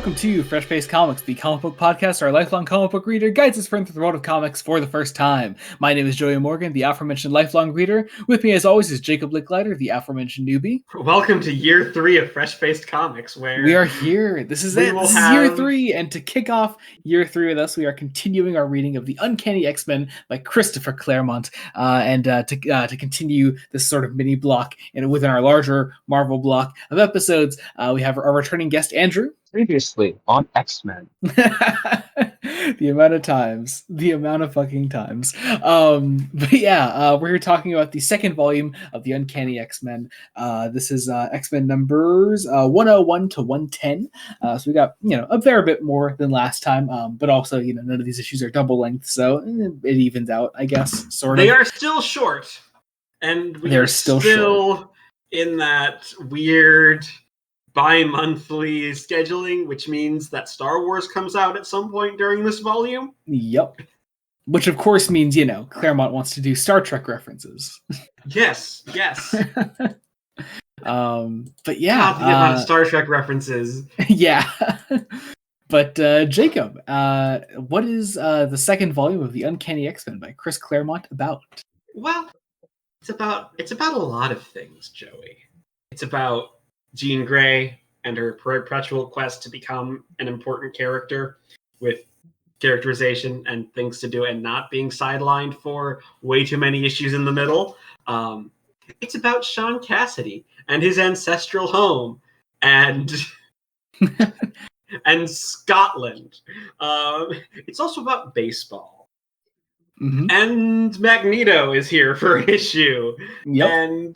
welcome to Fresh Paced Comics, the comic book podcast. Our lifelong comic book reader guides us through the world of comics for the first time. My name is Joey Morgan, the aforementioned lifelong reader. With me, as always, is Jacob Licklider, the aforementioned newbie. Welcome to year 3 of Fresh Paced Comics, where we are here. This is it. This is year 3, and to kick off year 3 with us, we are continuing our reading of the Uncanny X-Men by Christopher Claremont, and to continue this sort of mini block and within our larger Marvel block of episodes, we have our returning guest Andrew. Previously on X-Men. The amount of fucking times. But yeah, we're here talking about the second volume of the Uncanny X-Men. This is X-Men numbers 101 to 110. So we got, a fair bit more than last time, but also, none of these issues are double length, so it evens out, I guess, sort of. They are still short, and they're still short. In that weird bi-monthly scheduling, which means that Star Wars comes out at some point during this volume. Yep. Which of course means, Claremont wants to do Star Trek references. Yes. But yeah. God, the amount of Star Trek references. Yeah. But Jacob, what is the second volume of the Uncanny X-Men by Chris Claremont about? Well, it's about a lot of things, Joey. It's about Jean Grey and her perpetual quest to become an important character with characterization and things to do and not being sidelined for way too many issues in the middle. It's about Sean Cassidy and his ancestral home and and Scotland. It's also about baseball. Mm-hmm. And Magneto is here for an issue. Yep. And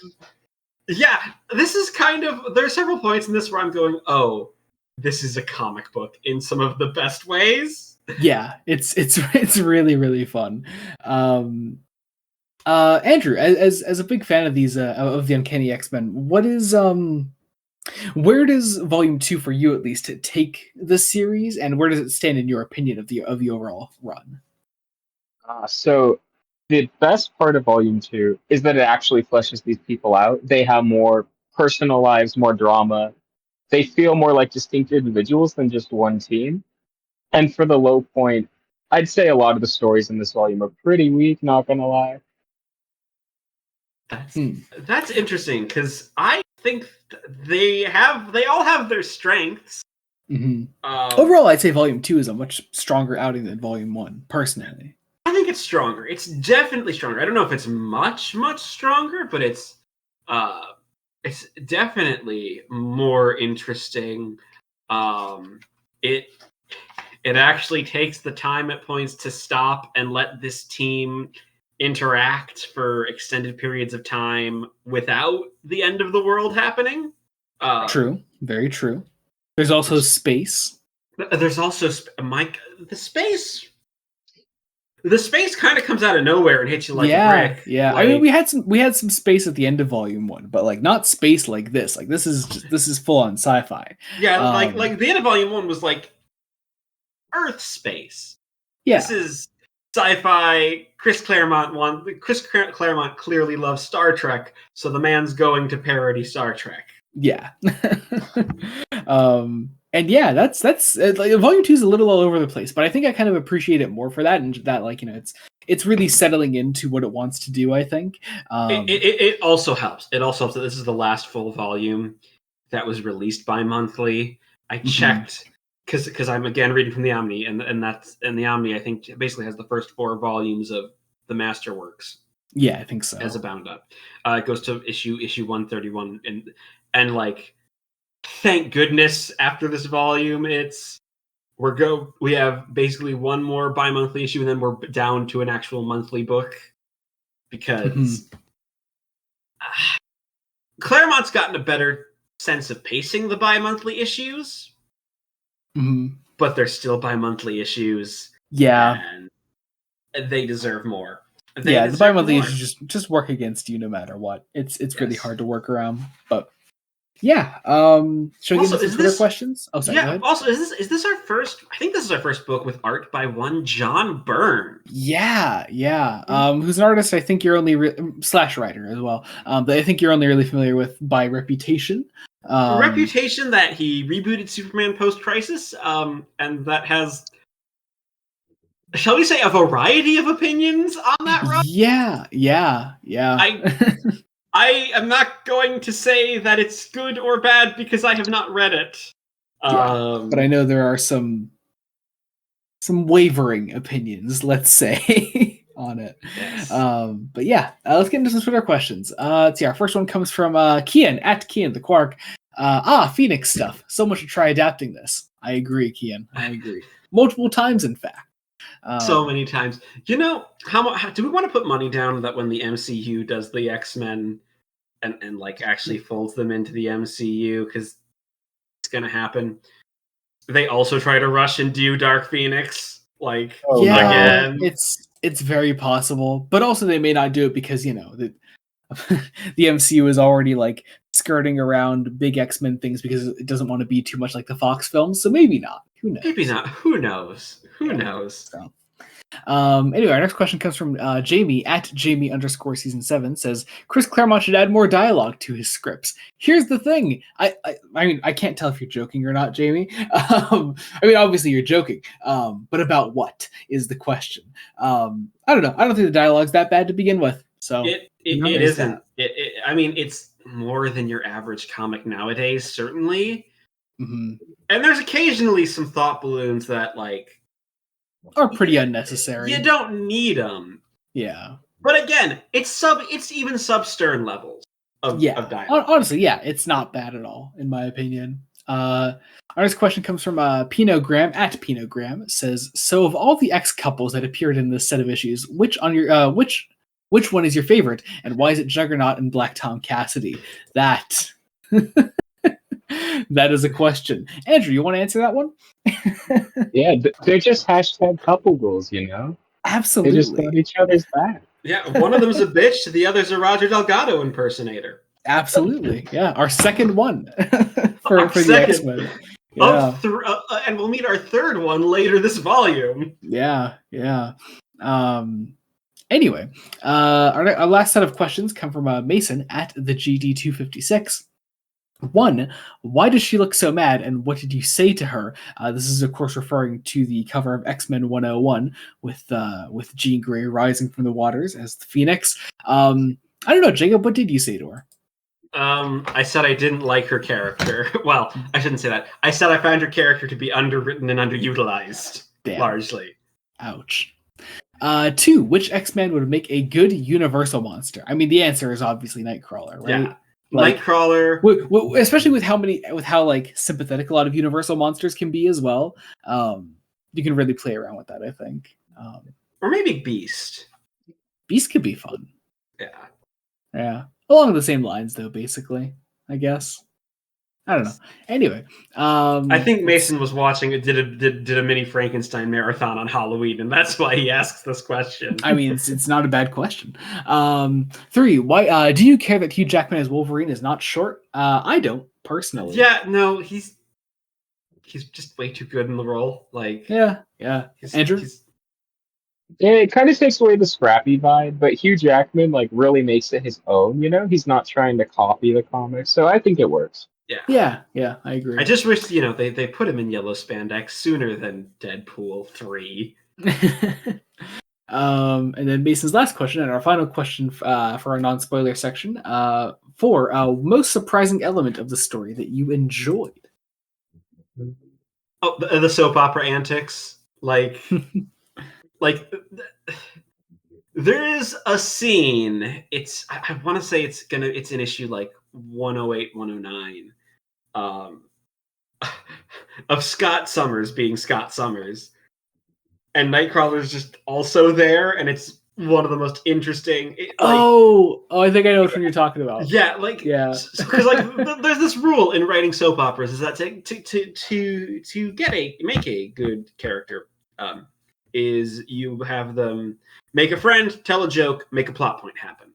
yeah, this is there's several points in this where I'm going, oh, this is a comic book in some of the best ways. Yeah, it's really, really fun. Andrew, as a big fan of these of the Uncanny X-Men, what is where does Volume 2 for you at least take the series, and where does it stand in your opinion of the overall run? So the best part of Volume 2 is that it actually fleshes these people out. They have more personal lives, more drama. They feel more like distinct individuals than just one team. And for the low point, I'd say a lot of the stories in this volume are pretty weak, not gonna lie. That's interesting, because I think they all have their strengths. Mm-hmm. Overall, I'd say Volume 2 is a much stronger outing than Volume 1, personally. I think it's stronger. It's definitely stronger. I don't know if it's much stronger, but it's definitely more interesting. It actually takes the time at points to stop and let this team interact for extended periods of time without the end of the world happening. True, very true. There's also space. There's also the space kind of comes out of nowhere and hits you like a brick. Yeah. I mean, we had some space at the end of Volume 1, but like not space like this. Like this is full on sci-fi. Yeah, like the end of Volume 1 was like Earth space. Yeah. This is sci-fi. Chris Claremont clearly loves Star Trek, so the man's going to parody Star Trek. Yeah. And yeah, that's like Volume 2 is a little all over the place, but I think I kind of appreciate it more for that, and that it's really settling into what it wants to do. I think it also helps. It also helps that this is the last full volume that was released bi-monthly. I checked because I'm again reading from the Omni, and the Omni I think basically has the first 4 volumes of the Masterworks. Yeah, I think so. As a bound up, it goes to issue 131, and like. Thank goodness after this volume we have basically one more bi-monthly issue and then we're down to an actual monthly book because Claremont's gotten a better sense of pacing the bi-monthly issues, but they're still bi-monthly issues. Yeah, and they deserve more. The bi-monthly issues just work against you no matter what. It's really hard to work around, but. Yeah. Should we get into some other questions? Oh, sorry. Yeah. Also, is this our first? I think this is our first book with art by one John Byrne. Yeah. Who's an artist I think you're only slash writer as well. But I think you're only really familiar with by reputation. Reputation that he rebooted Superman post-Crisis, and that has, shall we say, a variety of opinions on that run. Yeah. I am not going to say that it's good or bad because I have not read it. But I know there are some wavering opinions, let's say, on it. Yes. But yeah, let's get into some Twitter questions. Let's see. Our first one comes from Kian at Kian the Quark. Phoenix stuff. So much to try adapting this. I agree, Kian. I agree. Multiple times, in fact. So many times. You know, how do we want to put money down that when the MCU does the X-Men and like actually folds them into the MCU, because it's gonna happen, they also try to rush and do Dark Phoenix, like, again. It's very possible, but also they may not do it because the MCU is already like skirting around big X-Men things because it doesn't want to be too much like the Fox films. So maybe not. Who knows? Maybe not. Who knows? Who knows? So. Anyway, our next question comes from Jamie at Jamie_season7 says Chris Claremont should add more dialogue to his scripts. Here's the thing. I mean, I can't tell if you're joking or not, Jamie. I mean, obviously you're joking. But about what is the question? I don't know. I don't think the dialogue's that bad to begin with. So it isn't. I mean, it's more than your average comic nowadays, certainly. Mm-hmm. And there's occasionally some thought balloons that are pretty unnecessary. You don't need them. Yeah. But again, it's even sub-Stern levels of dialogue. Honestly, yeah, it's not bad at all, in my opinion. Our next question comes from Pinogram at Pinogram. Says, so of all the X couples that appeared in this set of issues, which one is your favorite, and why is it Juggernaut and Black Tom Cassidy? That that is a question. Andrew, you want to answer that one? Yeah, they're just hashtag couple goals, Absolutely. They just got each other's back. Yeah, one of them's a bitch, the other's a Roger Delgado impersonator. Absolutely, yeah. Our second one for the X-Men. Yeah. And we'll meet our third one later this volume. Yeah. Anyway, our last set of questions come from Mason at the GD256. 1, why does she look so mad, and what did you say to her? This is, of course, referring to the cover of X-Men 101 with Jean Grey rising from the waters as the Phoenix. I don't know, Jacob, what did you say to her? I said I didn't like her character. Well, I shouldn't say that. I said I found her character to be underwritten and underutilized, largely. Ouch. 2, which X-Men would make a good Universal monster? I mean, the answer is obviously Nightcrawler, right? Yeah. Nightcrawler, especially with how like sympathetic a lot of Universal monsters can be as well. You can really play around with that, I think. Or maybe Beast. Beast could be fun. Yeah. Along the same lines, though. Basically, I guess. I don't know. Anyway, I think Mason was watching it. Did a mini Frankenstein marathon on Halloween, and that's why he asks this question. I mean, it's not a bad question. 3, why do you care that Hugh Jackman as Wolverine is not short? I don't personally. Yeah, no, he's just way too good in the role. Like, yeah. Andrew. It kind of takes away the scrappy vibe, but Hugh Jackman really makes it his own. He's not trying to copy the comics, so I think it works. Yeah, I agree. I just wish they put him in yellow spandex sooner than Deadpool 3. And then Mason's last question and our final question for our non-spoiler section. 4, most surprising element of the story that you enjoyed. Oh, the soap opera antics, like there is a scene. I want to say it's in issue 108, 109. Of Scott Summers being Scott Summers, and Nightcrawler's just also there, and it's one of the most interesting. I think I know which one you're talking about. Yeah, because there's this rule in writing soap operas is that to make a good character, is you have them make a friend, tell a joke, make a plot point happen.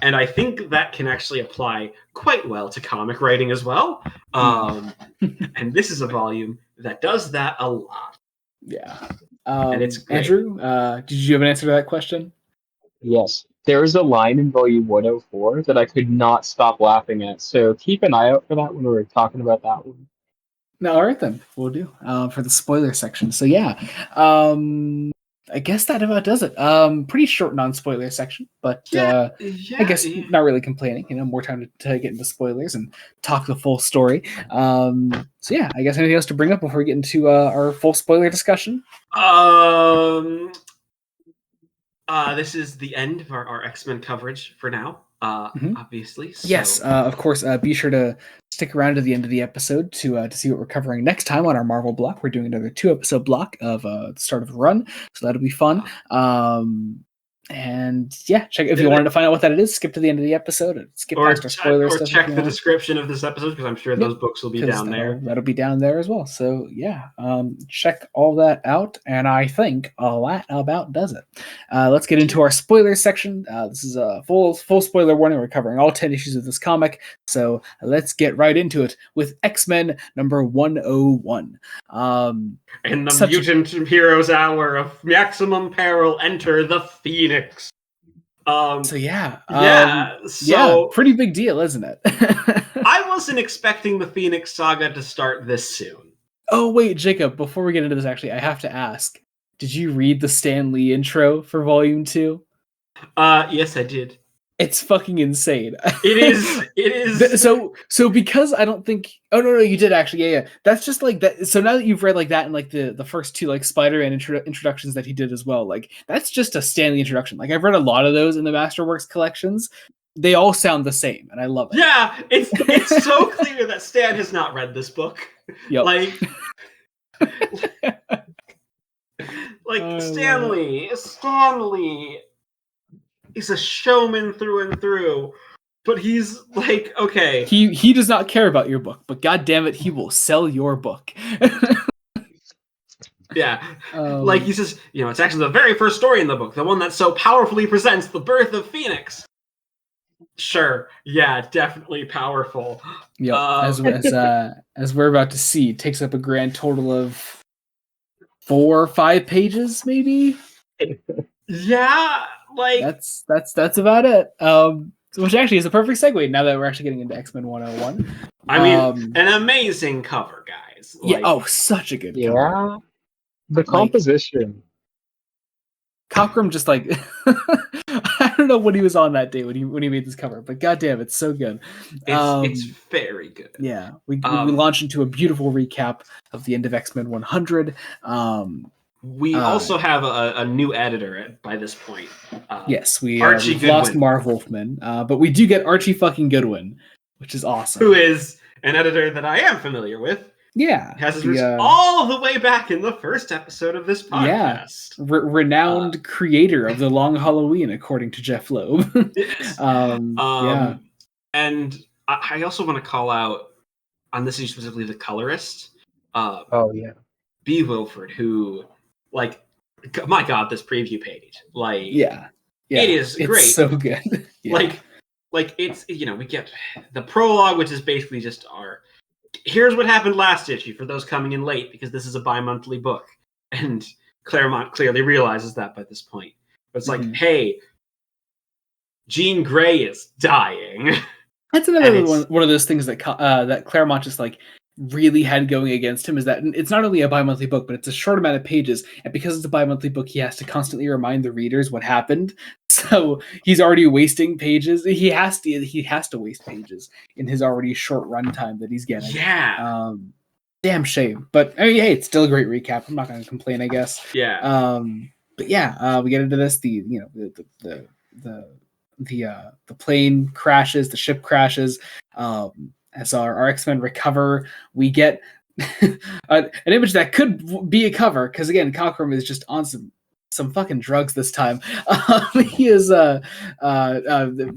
And I think that can actually apply quite well to comic writing as well. And this is a volume that does that a lot. Yeah. And it's great. Andrew, did you have an answer to that question? Yes. There's a line in volume 104 that I could not stop laughing at. So keep an eye out for that when we're talking about that one. No, all right then, we'll do for the spoiler section. So yeah, I guess that about does it. Pretty short non-spoiler section, but I guess not really complaining. More time to get into spoilers and talk the full story. So yeah, I guess anything else to bring up before we get into our full spoiler discussion? This is the end of our X-Men coverage for now. Obviously. So. Yes, of course. Be sure to stick around to the end of the episode to see what we're covering next time on our Marvel block. We're doing another 2-episode block of the start of the run, so that'll be fun. And yeah, check if you wanted to find out what that is. Skip to the end of the episode and skip past our spoiler stuff. Or check the description of this episode because I'm sure those books will be down there. That'll be down there as well. So yeah, check all that out. And I think that about does it. Let's get into our spoiler section. This is a full spoiler warning. We're covering all 10 issues of this comic. So let's get right into it with X-Men number 101. In the mutant heroes' hour of maximum peril, enter the Phoenix. So pretty big deal, isn't it? I wasn't expecting the Phoenix saga to start this soon. Oh wait, Jacob, before we get into this, actually, I have to ask: did you read the Stan Lee intro for Volume 2? Yes, I did. It's fucking insane. It is. So because I don't think. Oh no, you did actually. Yeah. That's just like that. So now that you've read like that and like the first two like Spider-Man introductions that he did as well, like that's just a Stan Lee introduction. Like I've read a lot of those in the Masterworks collections. They all sound the same, and I love it. Yeah, it's so clear that Stan has not read this book. Yep. Stanley. He's a showman through and through, but he's like, okay. He does not care about your book, but god damn it, he will sell your book. Yeah. He says, it's actually the very first story in the book, the one that so powerfully presents the birth of Phoenix. Sure. Yeah, definitely powerful. Yeah. As we're about to see, it takes up a grand total of 4 or 5 pages, maybe. Yeah. That's about it. Which actually is a perfect segue now that we're actually getting into X-Men 101. I mean, an amazing cover, guys. Such a good cover. The composition. Cockrum just I don't know what he was on that day when he made this cover, but goddamn, it's so good. It's very good. Yeah, we launch into a beautiful recap of the end of X-Men 100. We also have a new editor by this point. Yes, we've lost Marv Wolfman, but we do get Archie fucking Goodwin, which is awesome. Who is an editor that I am familiar with. Yeah. Has his roots all the way back in the first episode of this podcast. Yeah. Renowned creator of The Long Halloween, according to Jeff Loeb. Yeah. And I also want to call out, on this issue specifically, the colorist. B. Wilford, who... my God, this preview page. It is great. It's so good. Yeah. It's, we get the prologue, which is basically just here's what happened last issue for those coming in late, because this is a bi-monthly book. And Claremont clearly realizes that by this point. But it's hey, Jean Grey is dying. That's another one of those things that that Claremont just really had going against him, is that it's not only a bi-monthly book, but it's a short amount of pages, and because it's a bi-monthly book, he has to constantly remind the readers what happened. So he's already wasting pages. He has to waste pages in his already short runtime that he's getting. Yeah. Damn shame. But I mean, hey, it's still a great recap. I'm not going to complain, I guess. Yeah. But yeah, we get into this. The plane crashes. The ship crashes. As our X-Men recover, we get an image that could be a cover, because again, Cockrum is just on some fucking drugs this time. He is the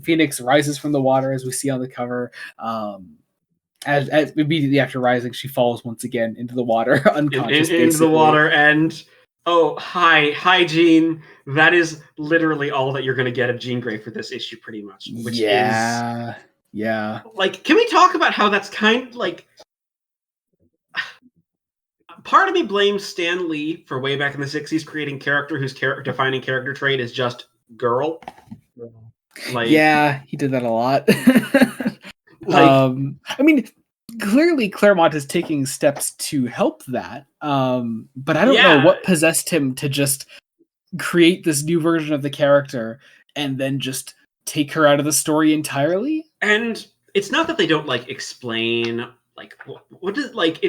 Phoenix rises from the water, as we see on the cover. As immediately after rising, she falls once again into the water, unconscious. Into the water, and hi, Jean. That is literally all that you're going to get of Jean Grey for this issue, pretty much. Which is. Yeah. Can we talk about how that's kind of part of me blames Stan Lee for way back in the 60s creating character whose defining character trait is just girl. Like, Yeah, he did that a lot. like I mean, clearly Claremont is taking steps to help that. But I don't know yeah, what possessed him to just create this new version of the character and then just take her out of the story entirely. and it's not that they don't like explain like what is like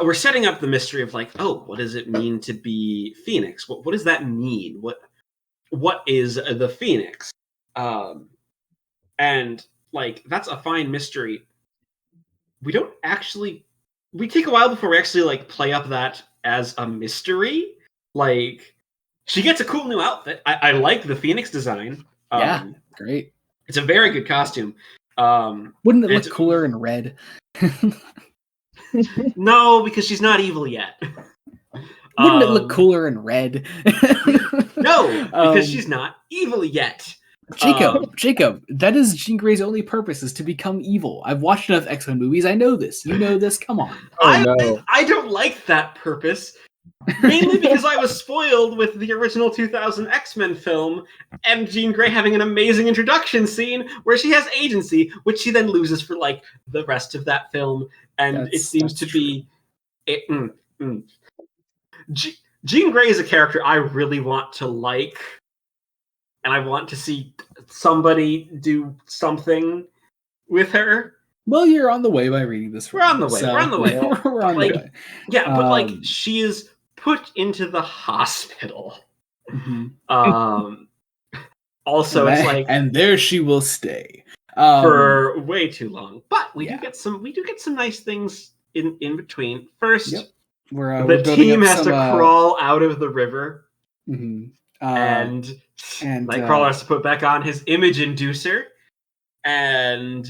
we're setting up the mystery of like, oh, what does it mean to be Phoenix? What does that mean? What is the Phoenix? And like that's a fine mystery. We don't actually. We take a while before we actually like play up that as a mystery. Like she gets a cool new outfit. I like the Phoenix design. Yeah, great. It's a very good costume. Wouldn't it look cooler in red? No, because she's not evil yet. Wouldn't it look cooler in red? No, because she's not evil yet. Jacob, that is Jean Grey's only purpose, is to become evil. I've watched enough X-Men movies. I know this. You know this. Come on. I don't like that purpose. Mainly because I was spoiled with the original 2000 X-Men film and Jean Grey having an amazing introduction scene where she has agency, which she then loses for like the rest of that film. And it seems to be... Jean Grey is a character I really want to like, and I want to see somebody do something with her. Well, you're on the way by reading this. We're on the way. We're on the way. We're on the way. Yeah, but like she is put into the hospital. Mm-hmm. Also, it's like, and there she will stay for way too long. But we do get some nice things in between. First, the team has to crawl out of the river, and Nightcrawler has to put back on his image inducer, and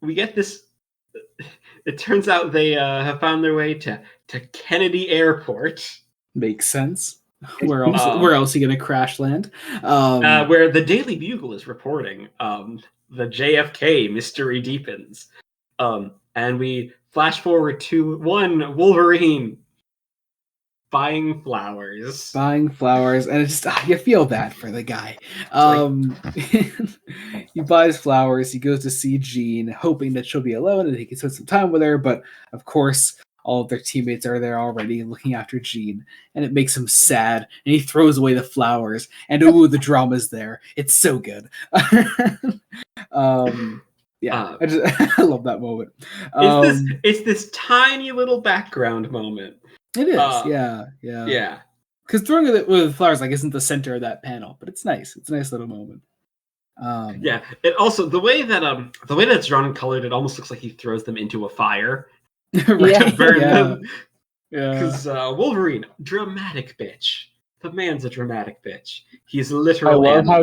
we get this. It turns out they have found their way to Kennedy Airport. Makes sense. Where else are you gonna crash land? Where the Daily Bugle is reporting the JFK mystery deepens. And we flash forward to one Wolverine buying flowers. And it's just you feel bad for the guy. He buys flowers. He goes to see Jean, hoping that she'll be alone and he can spend some time with her. But of course, all of their teammates are there already looking after Jean, and it makes him sad. And he throws away the flowers. And the drama's there. It's so good. Yeah, I love that moment. It's this tiny little background moment. It is, yeah. Because throwing it with flowers isn't the center of that panel, but it's nice. It's a nice little moment. Yeah. It also the way that it's drawn and colored, it almost looks like he throws them into a fire. To burn them. Yeah. Because Wolverine, dramatic bitch. The man's a dramatic bitch. He's literally. I love how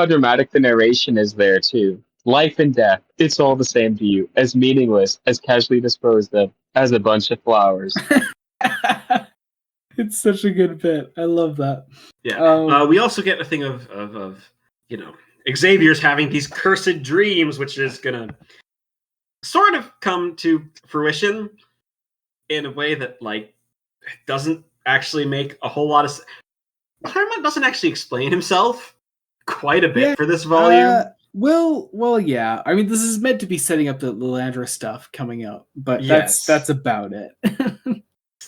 dramatic the narration is there too. Life and death, it's all the same to you, as meaningless, as casually disposed of, as a bunch of flowers. It's such a good bit. I love that. Yeah. We also get a thing of Xavier's having these cursed dreams, which is gonna sort of come to fruition in a way that doesn't actually make a whole lot of sense. Claremont doesn't actually explain himself quite a bit for this volume. Well, yeah. I mean, this is meant to be setting up the Lilandra stuff coming up, but that's about it.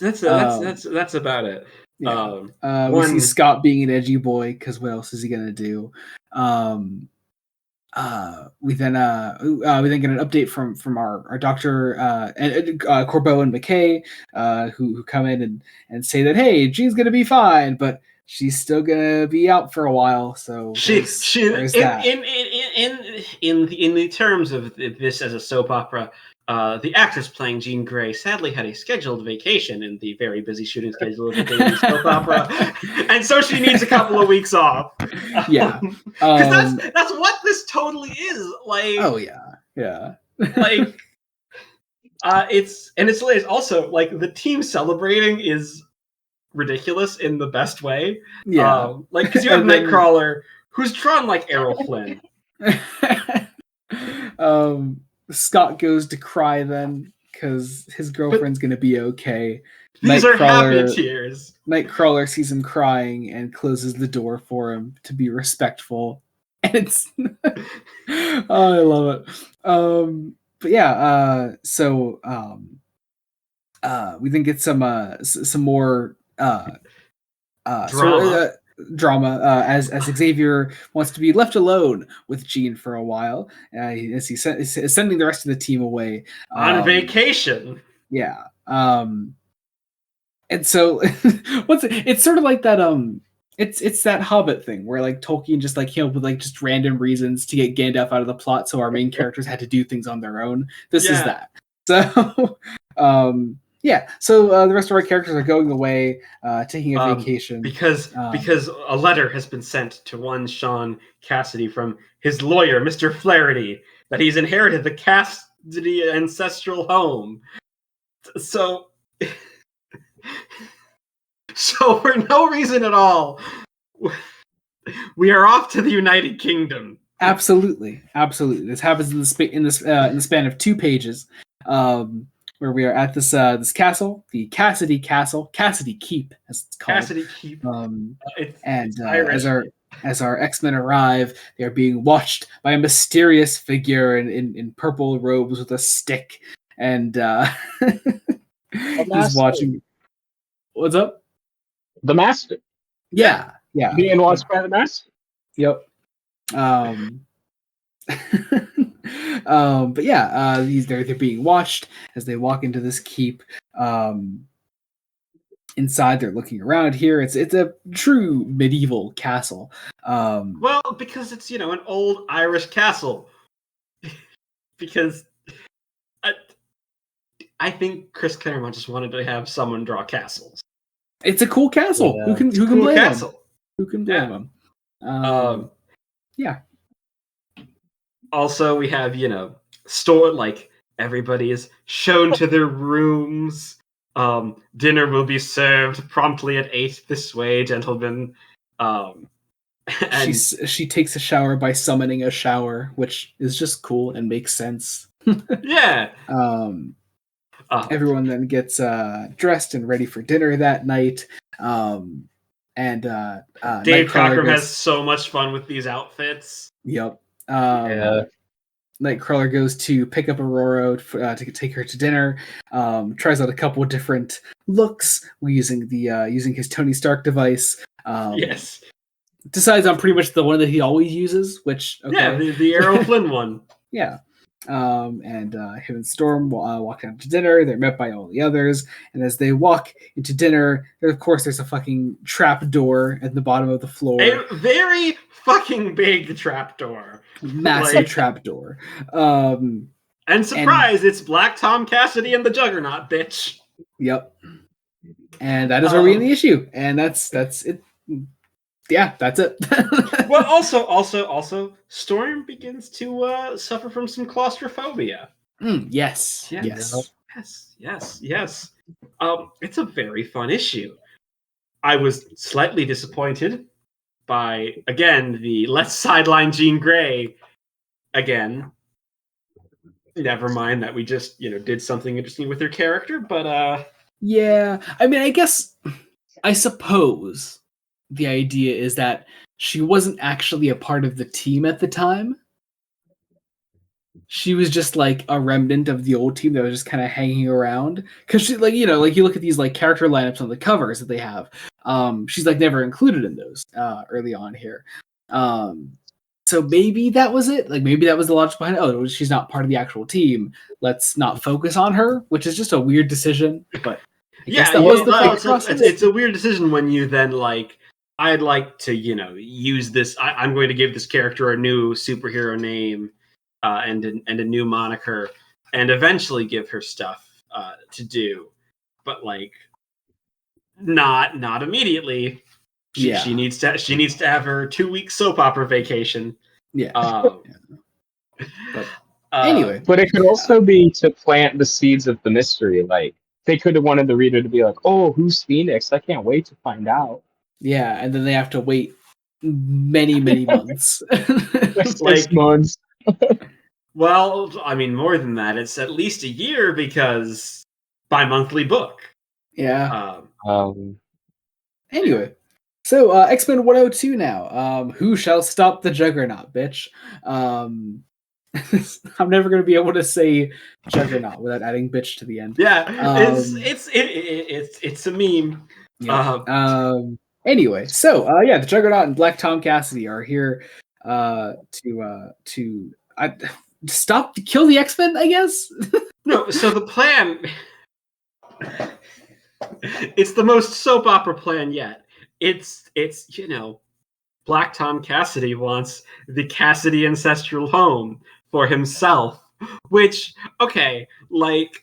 That's about it. Yeah. We see Scott being an edgy boy because what else is he gonna do? We then get an update from our doctor and Corbeau and McKay, who come in and say that hey, Jean's gonna be fine, but she's still gonna be out for a while. So there's that. In the terms of this as a soap opera, the actress playing Jean Grey sadly had a scheduled vacation in the very busy shooting schedule of the daily soap opera, and so she needs a couple of weeks off. Yeah, because that's what this totally is. Like, oh yeah. Like, it's hilarious. Also, like the team celebrating is ridiculous in the best way. Yeah, because you have Nightcrawler who's drawn like Errol Flynn. Scott goes to cry then because his girlfriend's gonna be okay. These are happy tears. Nightcrawler sees him crying and closes the door for him to be respectful. And it's oh, I love it. But yeah, we then get some more Drama. Drama as Xavier wants to be left alone with Jean for a while, as he's sending the rest of the team away on vacation. Yeah. And so it's sort of like that it's that Hobbit thing where like Tolkien just like with like just random reasons to get Gandalf out of the plot, so our main characters had to do things on their own. This is that. So yeah, so the rest of our characters are going away, taking a vacation because a letter has been sent to one Sean Cassidy from his lawyer, Mr. Flaherty, that he's inherited the Cassidy ancestral home. So for no reason at all, we are off to the United Kingdom. Absolutely. This happens in the span of 2 pages, where we are at this castle, the Cassidy Keep, as it's called. Cassidy Keep. It's Irish. As our X-Men arrive, they are being watched by a mysterious figure in purple robes with a stick, and he's watching. What's up? The Master. Yeah. Being watched by the Master. Yep. But yeah, they're being watched as they walk into this keep. Inside, they're looking around here. It's a true medieval castle. Well, because it's an old Irish castle. Because I think Chris Claremont just wanted to have someone draw castles. It's a cool castle. Yeah. Who can blame him? Who can blame him? Yeah. Also, we have store, like, everybody is shown to their rooms. Dinner will be served promptly at 8 this way, gentlemen. And she takes a shower by summoning a shower, which is just cool and makes sense. Yeah. Everyone then gets dressed and ready for dinner that night. And Dave Cockrum has so much fun with these outfits. Yep. Nightcrawler goes to pick up Aurora to take her to dinner. Tries out a couple of different looks using his Tony Stark device. Yes. Decides on pretty much the one that he always uses, which the Errol Flynn one. Yeah. And him and Storm walk out to dinner. They're met by all the others, and as they walk into dinner, there's a fucking trap door at the bottom of the floor. A very fucking big trap door. Massive trap door. And surprise, it's Black Tom Cassidy and the Juggernaut, bitch. Yep. And that is where we end the issue. And that's it. Yeah, that's it. Well, also, Storm begins to suffer from some claustrophobia. Yes. It's a very fun issue. I was slightly disappointed by, again, the let's sideline Jean Grey again. Never mind that we just, did something interesting with her character, but yeah, I mean, I suppose the idea is that she wasn't actually a part of the team at the time. She was just like a remnant of the old team that was just kind of hanging around. Because she, like, you look at these like character lineups on the covers that they have. She's like never included in those early on here. So maybe that was it. Like maybe that was the logic behind it. Oh, she's not part of the actual team. Let's not focus on her, which is just a weird decision. But I guess that was the thought process. It's a weird decision when you then like, I'd like to, use this. I'm going to give this character a new superhero name and a new moniker, and eventually give her stuff to do, but like not immediately. She needs to have her 2-week soap opera vacation. Yeah. But anyway, but it could also be to plant the seeds of the mystery. Like they could have wanted the reader to be like, "Oh, who's Phoenix? I can't wait to find out." Yeah, and then they have to wait many months. Like 6 months. Well, I mean, more than that. It's at least a year because bi-monthly book. Yeah. Yeah. Anyway, so X-Men 102 now. Who shall stop the Juggernaut, bitch? I'm never gonna be able to say Juggernaut without adding bitch to the end. Yeah, Um, it's a meme. yeah. Anyway, so yeah, the Juggernaut and Black Tom Cassidy are here to stop to kill the X-Men, I guess. No, so the plan, it's the most soap opera plan yet. It's Black Tom Cassidy wants the Cassidy ancestral home for himself, which, okay, like,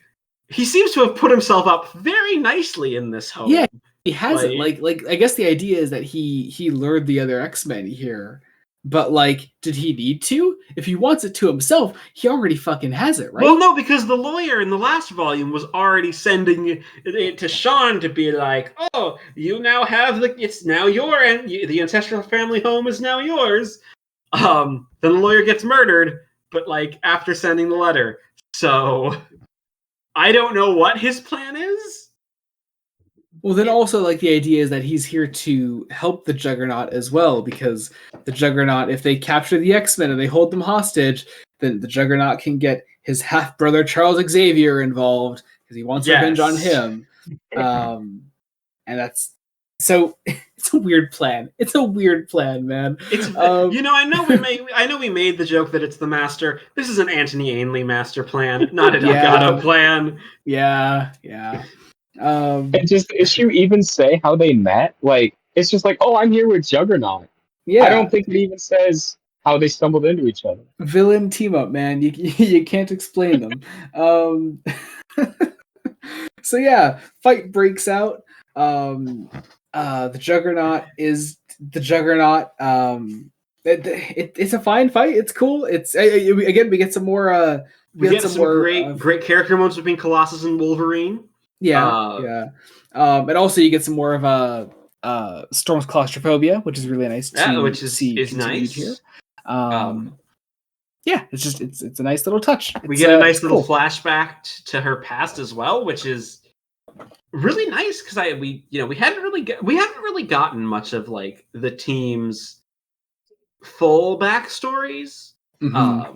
he seems to have put himself up very nicely in this home. Yeah, he has it. Like I guess the idea is that he lured the other X-Men here. But like, did he need to? If he wants it to himself, he already fucking has it, right? Well, no, because the lawyer in the last volume was already sending it to Sean to be like, "Oh, you now have it's now your, and the ancestral family home is now yours." Then the lawyer gets murdered, but like after sending the letter. So I don't know what his plan is. Well, then also like the idea is that he's here to help the Juggernaut as well, because the Juggernaut, if they capture the X-Men and they hold them hostage, then the Juggernaut can get his half brother Charles Xavier involved because he wants revenge on him. And that's so it's a weird plan. It's a weird plan, man. It's I know we made the joke that it's the master. This is an Anthony Ainley master plan, not an Elgato plan. Yeah. And just the issue even say how they met? Like, it's just like, oh, I'm here with Juggernaut. Yeah. I don't think it even says how they stumbled into each other. Villain team up, man. You can't explain them. So yeah, fight breaks out. The Juggernaut is the Juggernaut. It's a fine fight. It's cool. It's again we get some more. We get some great character moments between Colossus and Wolverine. Yeah. And also you get some more of Storm's claustrophobia, which is really nice to see nice here. Yeah, it's a nice little touch. We get a nice little flashback to her past as well, which is really nice because we hadn't really gotten much of like the team's full backstories. Mm-hmm.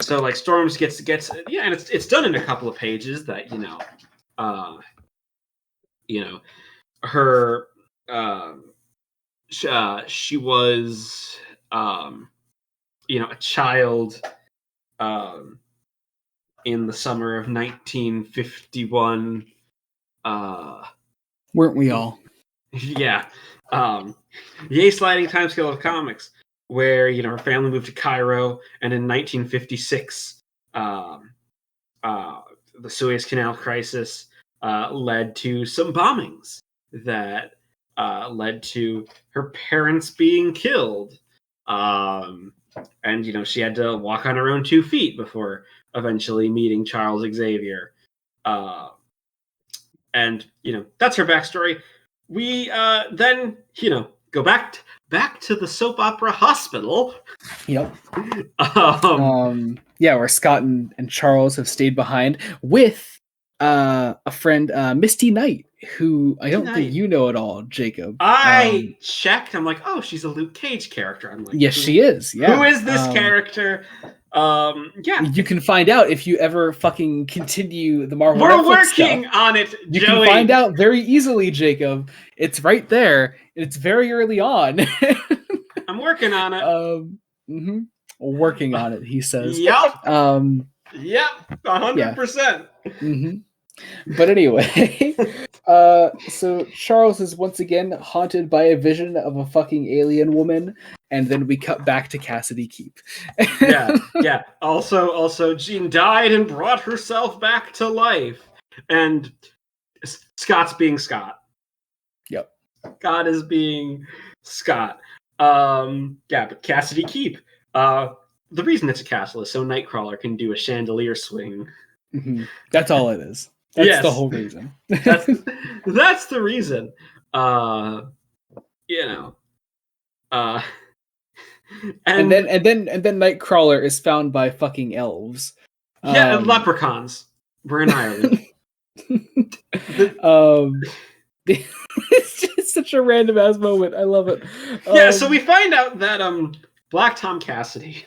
So like Storms gets and it's done in a couple of pages that her she was a child in the summer of 1951. Weren't we all? Yeah. Yay, sliding timescale of comics, where her family moved to Cairo, and in 1956 the Suez Canal crisis led to some bombings that led to her parents being killed. And she had to walk on her own 2 feet before eventually meeting Charles Xavier. And that's her backstory. We then go back to the soap opera hospital. Yep. Where Scott and Charles have stayed behind with a friend, Misty Knight, who I don't think you know at all, Jacob. I checked. I'm like, oh, she's a Luke Cage character. I'm like, yes, she is. Yeah. Who is this character? You can find out if you ever fucking continue the Marvel. We're working on it, Joey. You can find out very easily, Jacob. It's right there. It's very early on. I'm working on it. Working on it, he says. Yep. 100%. Yeah. But anyway, so Charles is once again haunted by a vision of a fucking alien woman, and then we cut back to Cassidy Keep. Yeah. Also, Jean died and brought herself back to life, and Scott's being Scott. Yep. Scott is being Scott. But Cassidy Keep. The reason it's a castle is so Nightcrawler can do a chandelier swing. Mm-hmm. That's all it is. That's the whole reason. that's the reason. And then Nightcrawler is found by fucking elves. And leprechauns. We're in Ireland. It's just such a random ass moment. I love it. Yeah, so we find out that Black Tom Cassidy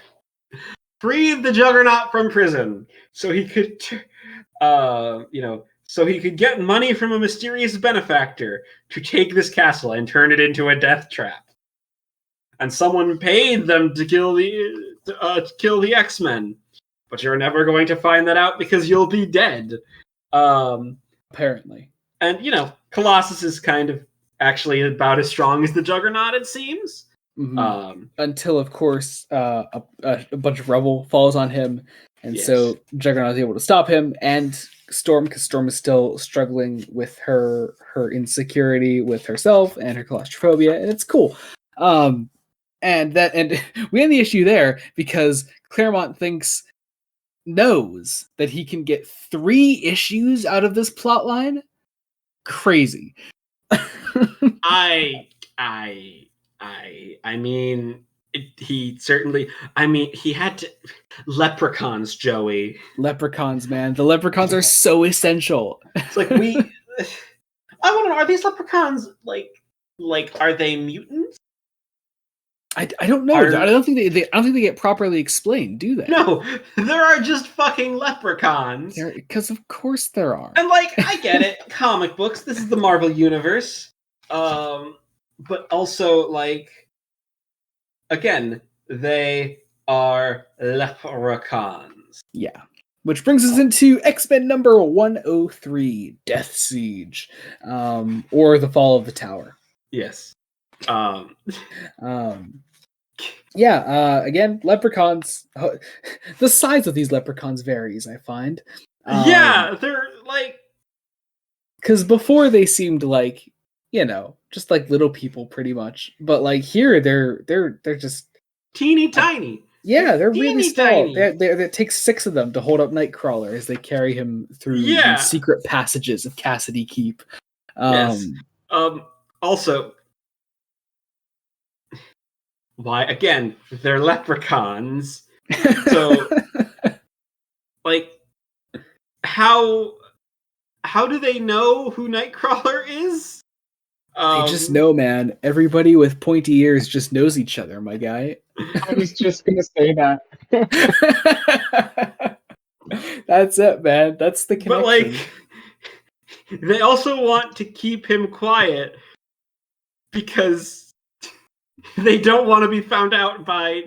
freed the Juggernaut from prison so he could so he could get money from a mysterious benefactor to take this castle and turn it into a death trap. And someone paid them to kill the X-Men, but you're never going to find that out because you'll be dead. Apparently. And Colossus is kind of actually about as strong as the Juggernaut, it seems. Mm-hmm. Until, of course, a bunch of rubble falls on him, and so Juggernaut is able to stop him, and Storm, because Storm is still struggling with her insecurity with herself and her claustrophobia, and it's cool. And we end the issue there because Claremont knows that he can get 3 issues out of this plot line. Crazy. I mean, he certainly. I mean, he had to. Leprechauns, Joey. Leprechauns, man. The leprechauns are so essential. It's like I want to know: are these leprechauns like? Are they mutants? I don't know. I don't think they get properly explained, do they? No, there are just fucking leprechauns. Because of course there are. And I get it. Comic books. This is the Marvel universe. But also again, they are leprechauns. Yeah. Which brings us into X-Men number 103, Death Siege, or The Fall of the Tower. Yes. Again, leprechauns. The size of these leprechauns varies, I find. They're because before they seemed like, just like little people, pretty much. But here, they're just teeny tiny. Yeah, they're really small. It takes 6 of them to hold up Nightcrawler as they carry him through the secret passages of Cassidy Keep. Yes. Also, why again? They're leprechauns. So, how do they know who Nightcrawler is? They just know, man. Everybody with pointy ears just knows each other, my guy. I was just gonna say that. That's it, man. That's the connection. But they also want to keep him quiet because they don't want to be found out by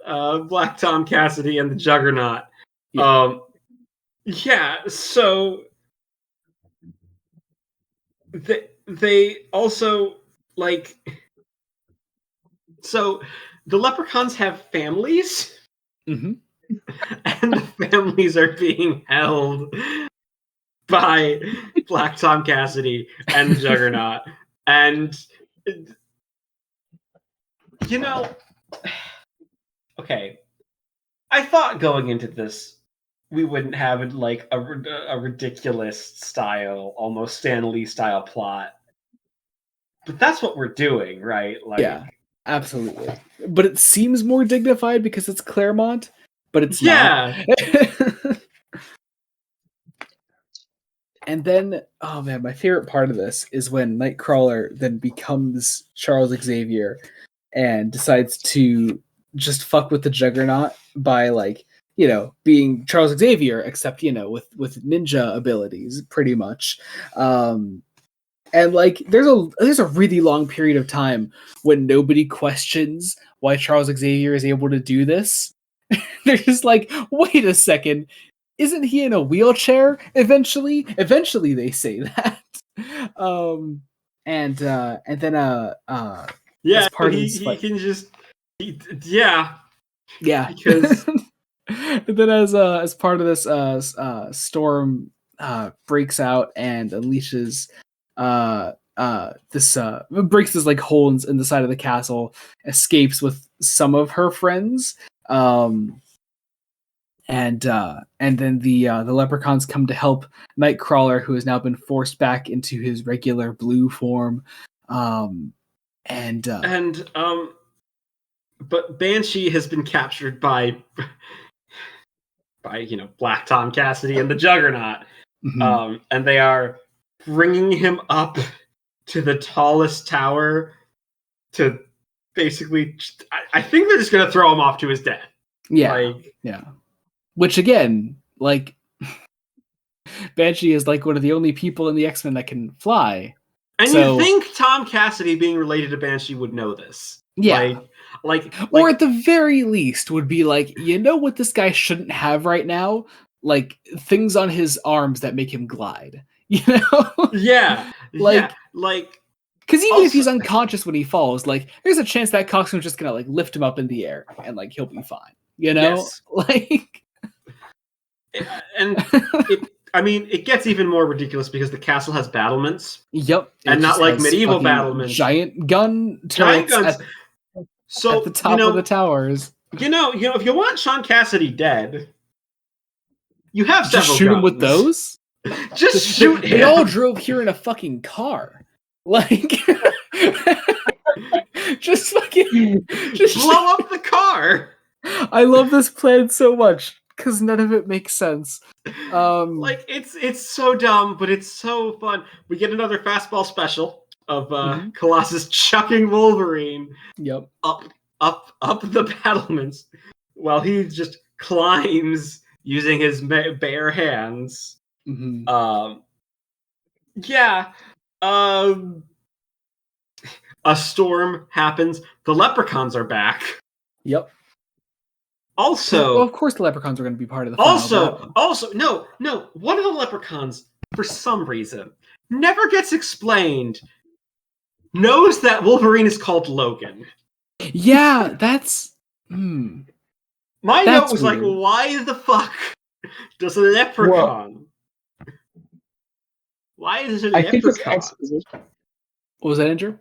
Black Tom Cassidy and the Juggernaut. So they also so the leprechauns have families. Mm-hmm. And the families are being held by Black Tom Cassidy and the Juggernaut. And okay, I thought going into this we wouldn't have a ridiculous style, almost Stan Lee style plot. But that's what we're doing, right? Yeah, absolutely. But it seems more dignified because it's Claremont, but it's not. And then, oh man, my favorite part of this is when Nightcrawler then becomes Charles Xavier and decides to just fuck with the Juggernaut by being Charles Xavier, except with ninja abilities, pretty much. And there's a really long period of time when nobody questions why Charles Xavier is able to do this. They're just like, wait a second, isn't he in a wheelchair eventually? Eventually they say that. And then as part of he can just because and then as part of this Storm breaks out and unleashes breaks this hole in the side of the castle, escapes with some of her friends, and then the leprechauns come to help Nightcrawler, who has now been forced back into his regular blue form, but Banshee has been captured by Black Tom Cassidy and the Juggernaut. And they are bringing him up to the tallest tower to basically, I think they're just going to throw him off to his death. Yeah. Which again, like, Banshee is like one of the only people in the X-Men that can fly. And you think Tom Cassidy, being related to Banshee, would know this. Yeah. Or at the very least would be like, you know what this guy shouldn't have right now? Like, things on his arms that make him glide. You know? Yeah. Because even if he's unconscious when he falls, like, there's a chance that costume's just gonna like lift him up in the air and like he'll be fine. You know? Yes. It gets even more ridiculous because the castle has battlements. Yep. And not like medieval battlements. Giant gun turrets at the top of the towers. If you want Sean Cassidy dead, you have several just shoot guns. Him with those? Just shoot him. They all drove here in a fucking car. Like, just fucking blow up the car. I love this plan so much because none of it makes sense. It's so dumb, but it's so fun. We get another fastball special of Colossus chucking Wolverine. Yep. Up the battlements while he just climbs using his bare hands. A storm happens. The leprechauns are back. Yep. Also, well, of course, the leprechauns are going to be part of the final battle. No. One of the leprechauns, for some reason, never gets explained. Knows that Wolverine is called Logan. Yeah, that's. My note was weird. Like, why the fuck does a leprechaun? Why is it a leprechaun? I think it's exposition. What was that, Andrew?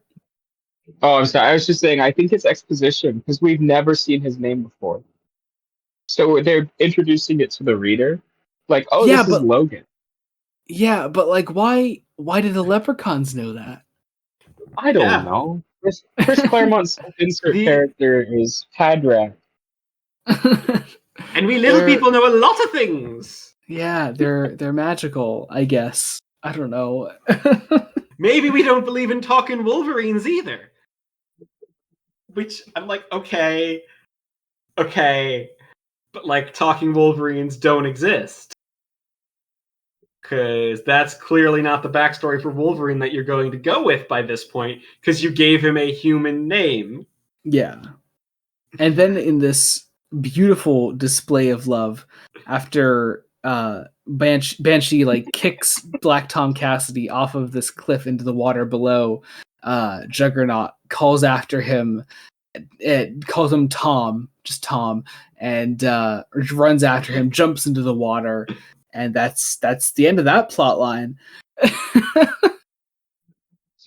Oh, I'm sorry. I was just saying, I think it's exposition because we've never seen his name before. So they're introducing it to the reader. Like, this is Logan. Yeah, but like, why did the leprechauns know that? I don't know. Chris Claremont's insert character is Padrack. And we little people know a lot of things. Yeah, they're magical, I guess. I don't know. Maybe we don't believe in talking Wolverines either. Which I'm like, okay. But like talking Wolverines don't exist. Because that's clearly not the backstory for Wolverine that you're going to go with by this point, because you gave him a human name. Yeah. And then in this beautiful display of love, after Banshee like kicks Black Tom Cassidy off of this cliff into the water below, Juggernaut calls after him. It calls him Tom, just Tom, and runs after him, jumps into the water. And that's the end of that plot line.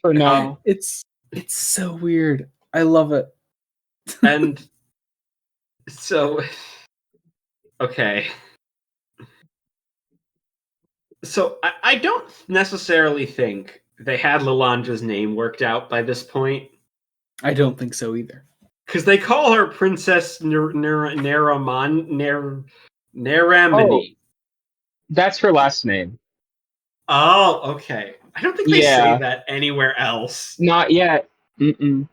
For now. It's so weird. I love it. And so, okay. So I don't necessarily think they had Lilandra's name worked out by this point. I don't think so either. Because they call her Princess Neramini. Oh, that's her last name. Oh, okay. I don't think they say that anywhere else. Not yet. They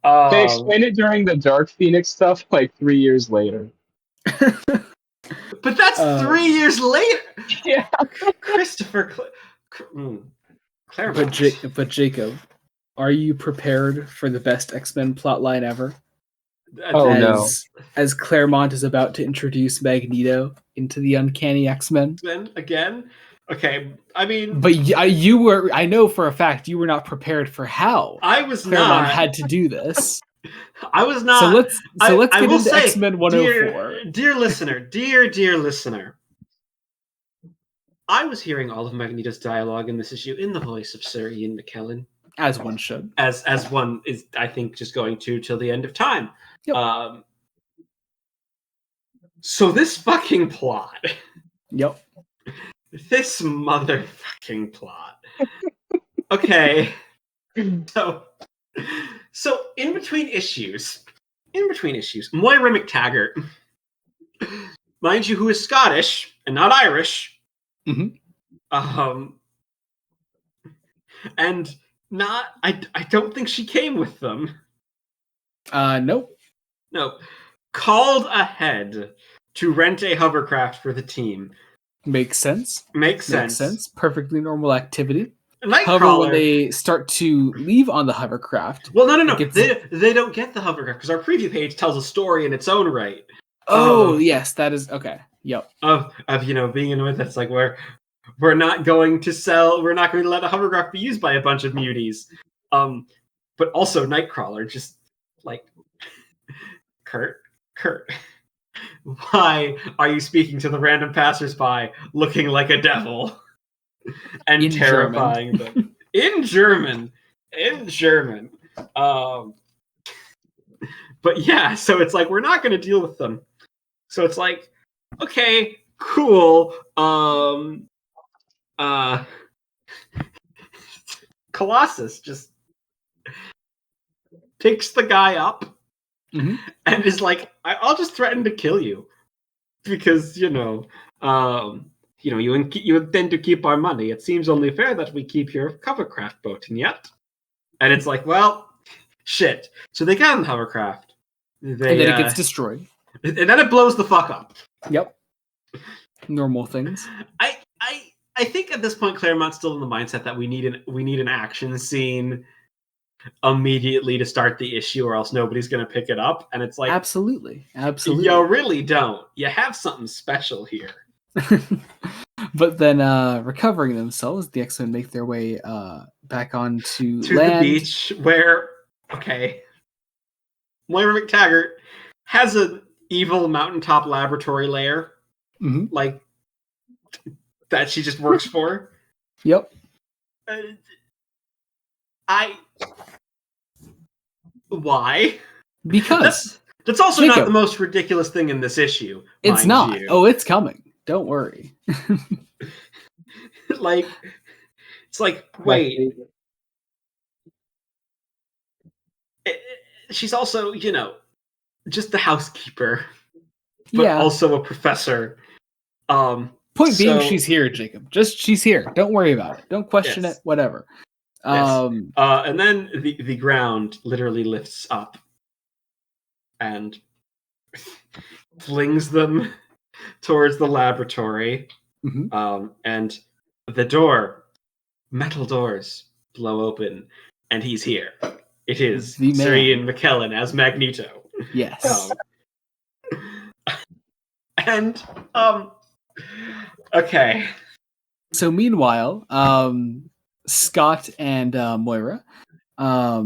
explain it during the Dark Phoenix stuff like 3 years later. But that's 3 years later. Yeah. Christopher Claremont. But Jacob, are you prepared for the best X-Men plotline ever? No. As Claremont is about to introduce Magneto into the Uncanny X-Men. Again? Okay, I mean... But you were... I know for a fact you were not prepared for how Claremont had to do this. I was not. So let's get into X-Men 104. Dear listener, I was hearing all of Magneto's dialogue in this issue in the voice of Sir Ian McKellen. As one should. As one is, I think, just going to till the end of time. Yep. So this fucking plot. Yep. This motherfucking plot. Okay. So in between issues, Moira McTaggart, mind you, who is Scottish and not Irish, And I don't think she came with them. Nope. No, called ahead to rent a hovercraft for the team. Makes sense. Makes sense. Perfectly normal activity. However, when Nightcrawler. they start to leave on the hovercraft, Well, no. it gets- They don't get the hovercraft because our preview page tells a story in its own right. oh yes, that is okay. Yep. Of being in with that's like where we're not going to let a hovercraft be used by a bunch of muties. But also Nightcrawler just like Kurt, why are you speaking to the random passersby looking like a devil and In terrifying them in German? But yeah, so it's like we're not going to deal with them. So it's like, okay, cool. Colossus just picks the guy up and is like, I'll just threaten to kill you because you intend to keep our money. It seems only fair that we keep your hovercraft boat, and yet. And it's like, well, shit. So they get on the hovercraft. And then it gets destroyed. And then it blows the fuck up. Yep. Normal things. I think at this point Claremont's still in the mindset that we need an action scene immediately to start the issue, or else nobody's going to pick it up. And it's like, absolutely. You really don't. You have something special here. But then, recovering themselves, the X-Men make their way back onto to land. The beach, where Moira McTaggart has an evil mountaintop laboratory lair, like that she just works for. Yep. Why? Because that's also Jacob, not the most ridiculous thing in this issue. It's not. You. Oh, it's coming. Don't worry. It's like, wait. She's also, just the housekeeper, but also a professor. Point being, she's here, Jacob. Just she's here. Don't worry about it. Don't question it. Whatever. And then the ground literally lifts up and flings them towards the laboratory. And the metal doors blow open, and he's here. It is Sir Ian McKellen as Magneto. Yes. Okay. So meanwhile, Scott and Moira are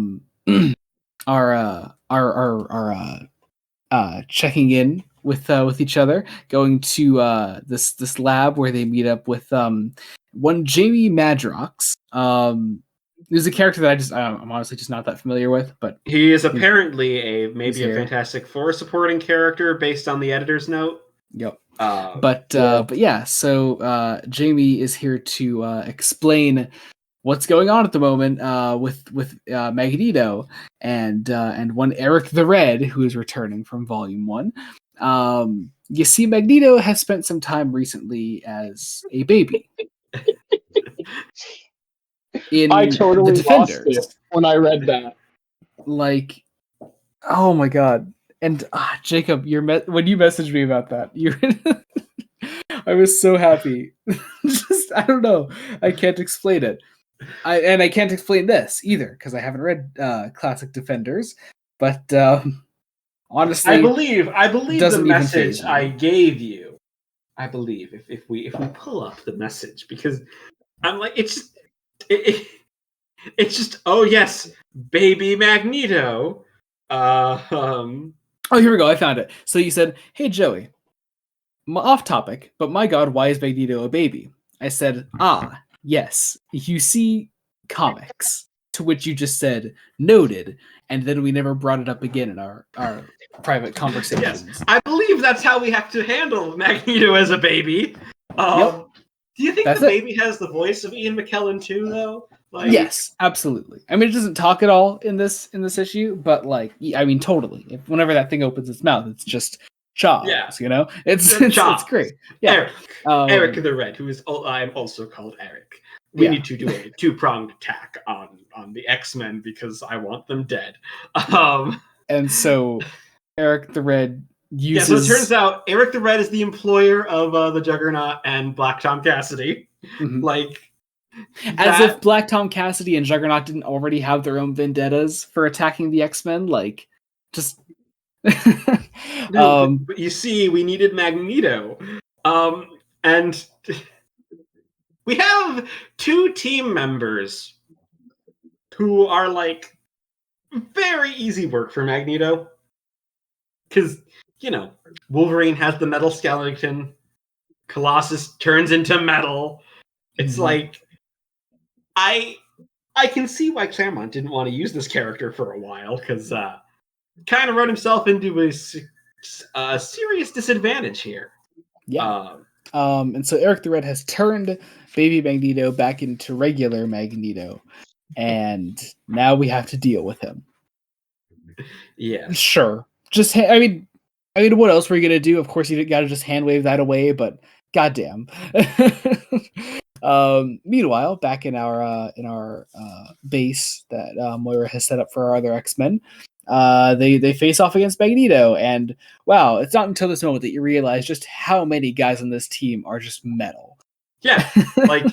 checking in with each other, going to this lab where they meet up with one Jamie Madrox. Who's a character that I'm honestly just not that familiar with, but he is apparently a Fantastic Four supporting character based on the editor's note. Yep. But yeah, so Jamie is here to explain what's going on at the moment with Magneto and one Eric the Red, who is returning from Volume 1. You see, Magneto has spent some time recently as a baby. I totally lost it when I read that. Like, oh my god! And Jacob, when you messaged me about that, I was so happy. Just I don't know. I can't explain it. I can't explain this either because I haven't read Classic Defenders. But honestly, I believe the message I gave you. I believe if we pull up the message, because I'm like it's just oh yes, baby Magneto. Oh, here we go. I found it. So you said, "Hey Joey, off topic, but my God, why is Magneto a baby?" I said, yes, you see comics. To which you just said, noted, and then we never brought it up again in our private conversations. Yes, I believe that's how we have to handle Magneto as a baby. Yep. Do you think the baby has the voice of Ian McKellen too, though? Yes, absolutely. I mean, it doesn't talk at all in this issue, but totally. Whenever that thing opens its mouth, it's just Charles, Yeah. it's Charles. great. Yeah. Eric the Red, who is I'm also called Eric. We need to do a two-pronged attack on the X-Men because I want them dead. And so Eric the Red uses. So it turns out Eric the Red is the employer of the Juggernaut and Black Tom Cassidy. Mhm. Like, as if Black Tom Cassidy and Juggernaut didn't already have their own vendettas for attacking the X-Men. Like, just. No, but you see, we needed Magneto. And we have two team members who are like very easy work for Magneto. Because, Wolverine has the metal skeleton, Colossus turns into metal. It's like, I can see why Claremont didn't want to use this character for a while, because kind of run himself into a serious disadvantage here. Yeah. And so Eric the Red has turned Baby Magneto back into regular Magneto, and now we have to deal with him. Yeah. Sure. Just I mean, what else were you gonna do? Of course, you got to just hand wave that away, but goddamn. Meanwhile, back in our base that Moira has set up for our other X-Men, they face off against Magneto, and wow, it's not until this moment that you realize just how many guys on this team are just metal. Yeah, like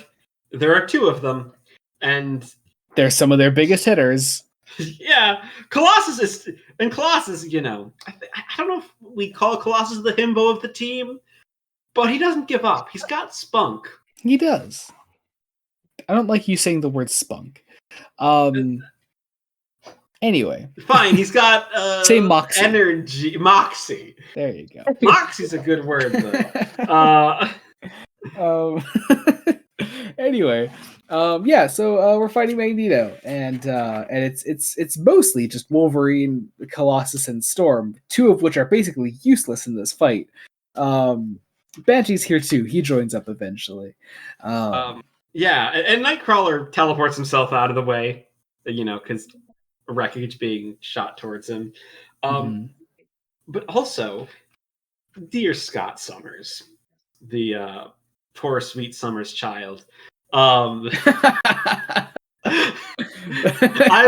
there are two of them, and they're some of their biggest hitters. Yeah, Colossus is, I don't know if we call Colossus the himbo of the team, but he doesn't give up. He's got spunk. He does. I don't like you saying the word spunk. Anyway. Fine, he's got say moxie. Energy. Moxie. There you go. Moxie's a good word, though. Anyway. So we're fighting Magneto, and it's mostly just Wolverine, Colossus, and Storm, two of which are basically useless in this fight. Banshee's here too. He joins up eventually. And Nightcrawler teleports himself out of the way, because wreckage being shot towards him. But also, dear Scott Summers, the poor sweet Summers child. I've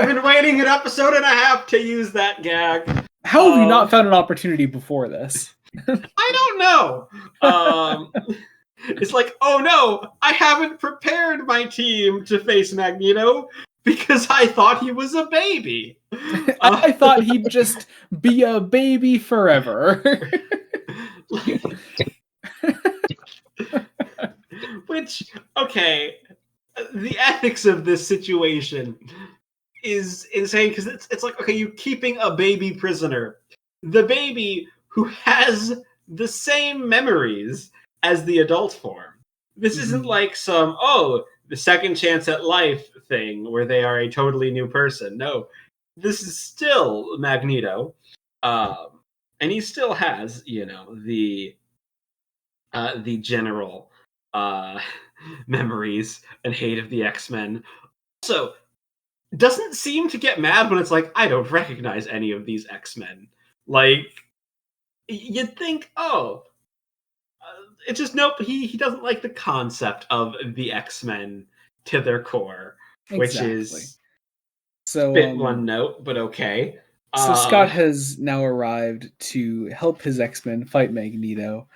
been waiting an episode and a half to use that gag. How have you not found an opportunity before this? I don't know. It's like, oh no, I haven't prepared my team to face Magneto because I thought he was a baby. I thought he'd just be a baby forever. Which, okay, the ethics of this situation is insane, because it's like, okay, you're keeping a baby prisoner. The baby who has the same memories as the adult form. This isn't like some, the second chance at life thing where they are a totally new person. No, this is still Magneto. And he still has, the general memories and hate of the X-Men. Also, doesn't seem to get mad when it's like, I don't recognize any of these X-Men. Like, you'd think, it's just, nope, he doesn't like the concept of the X-Men to their core, which is so bit one note, but okay. So Scott has now arrived to help his X-Men fight Magneto.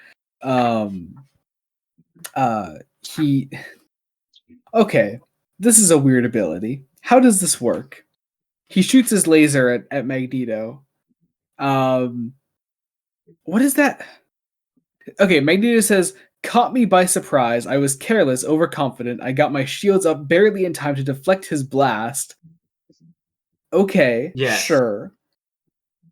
Okay, this is a weird ability. How does this work? He shoots his laser at Magneto. What is that? Okay, Magneto says, "Caught me by surprise. I was careless, overconfident. I got my shields up barely in time to deflect his blast." Okay, sure.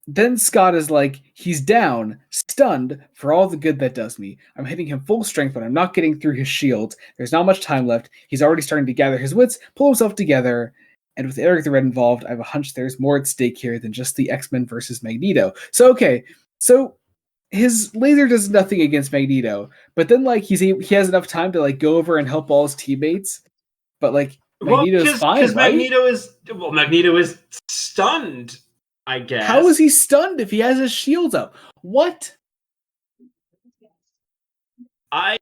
Then Scott is like, he's down, stunned for all the good that does me. I'm hitting him full strength, but I'm not getting through his shield. There's not much time left. He's already starting to gather his wits, pull himself together. And with Eric the Red involved, I have a hunch there's more at stake here than just the X-Men versus Magneto. So his laser does nothing against Magneto, but then he has enough time to go over and help all his teammates. But Magneto's fine, right? Magneto is stunned, I guess. How is he stunned if he has his shield up? What? I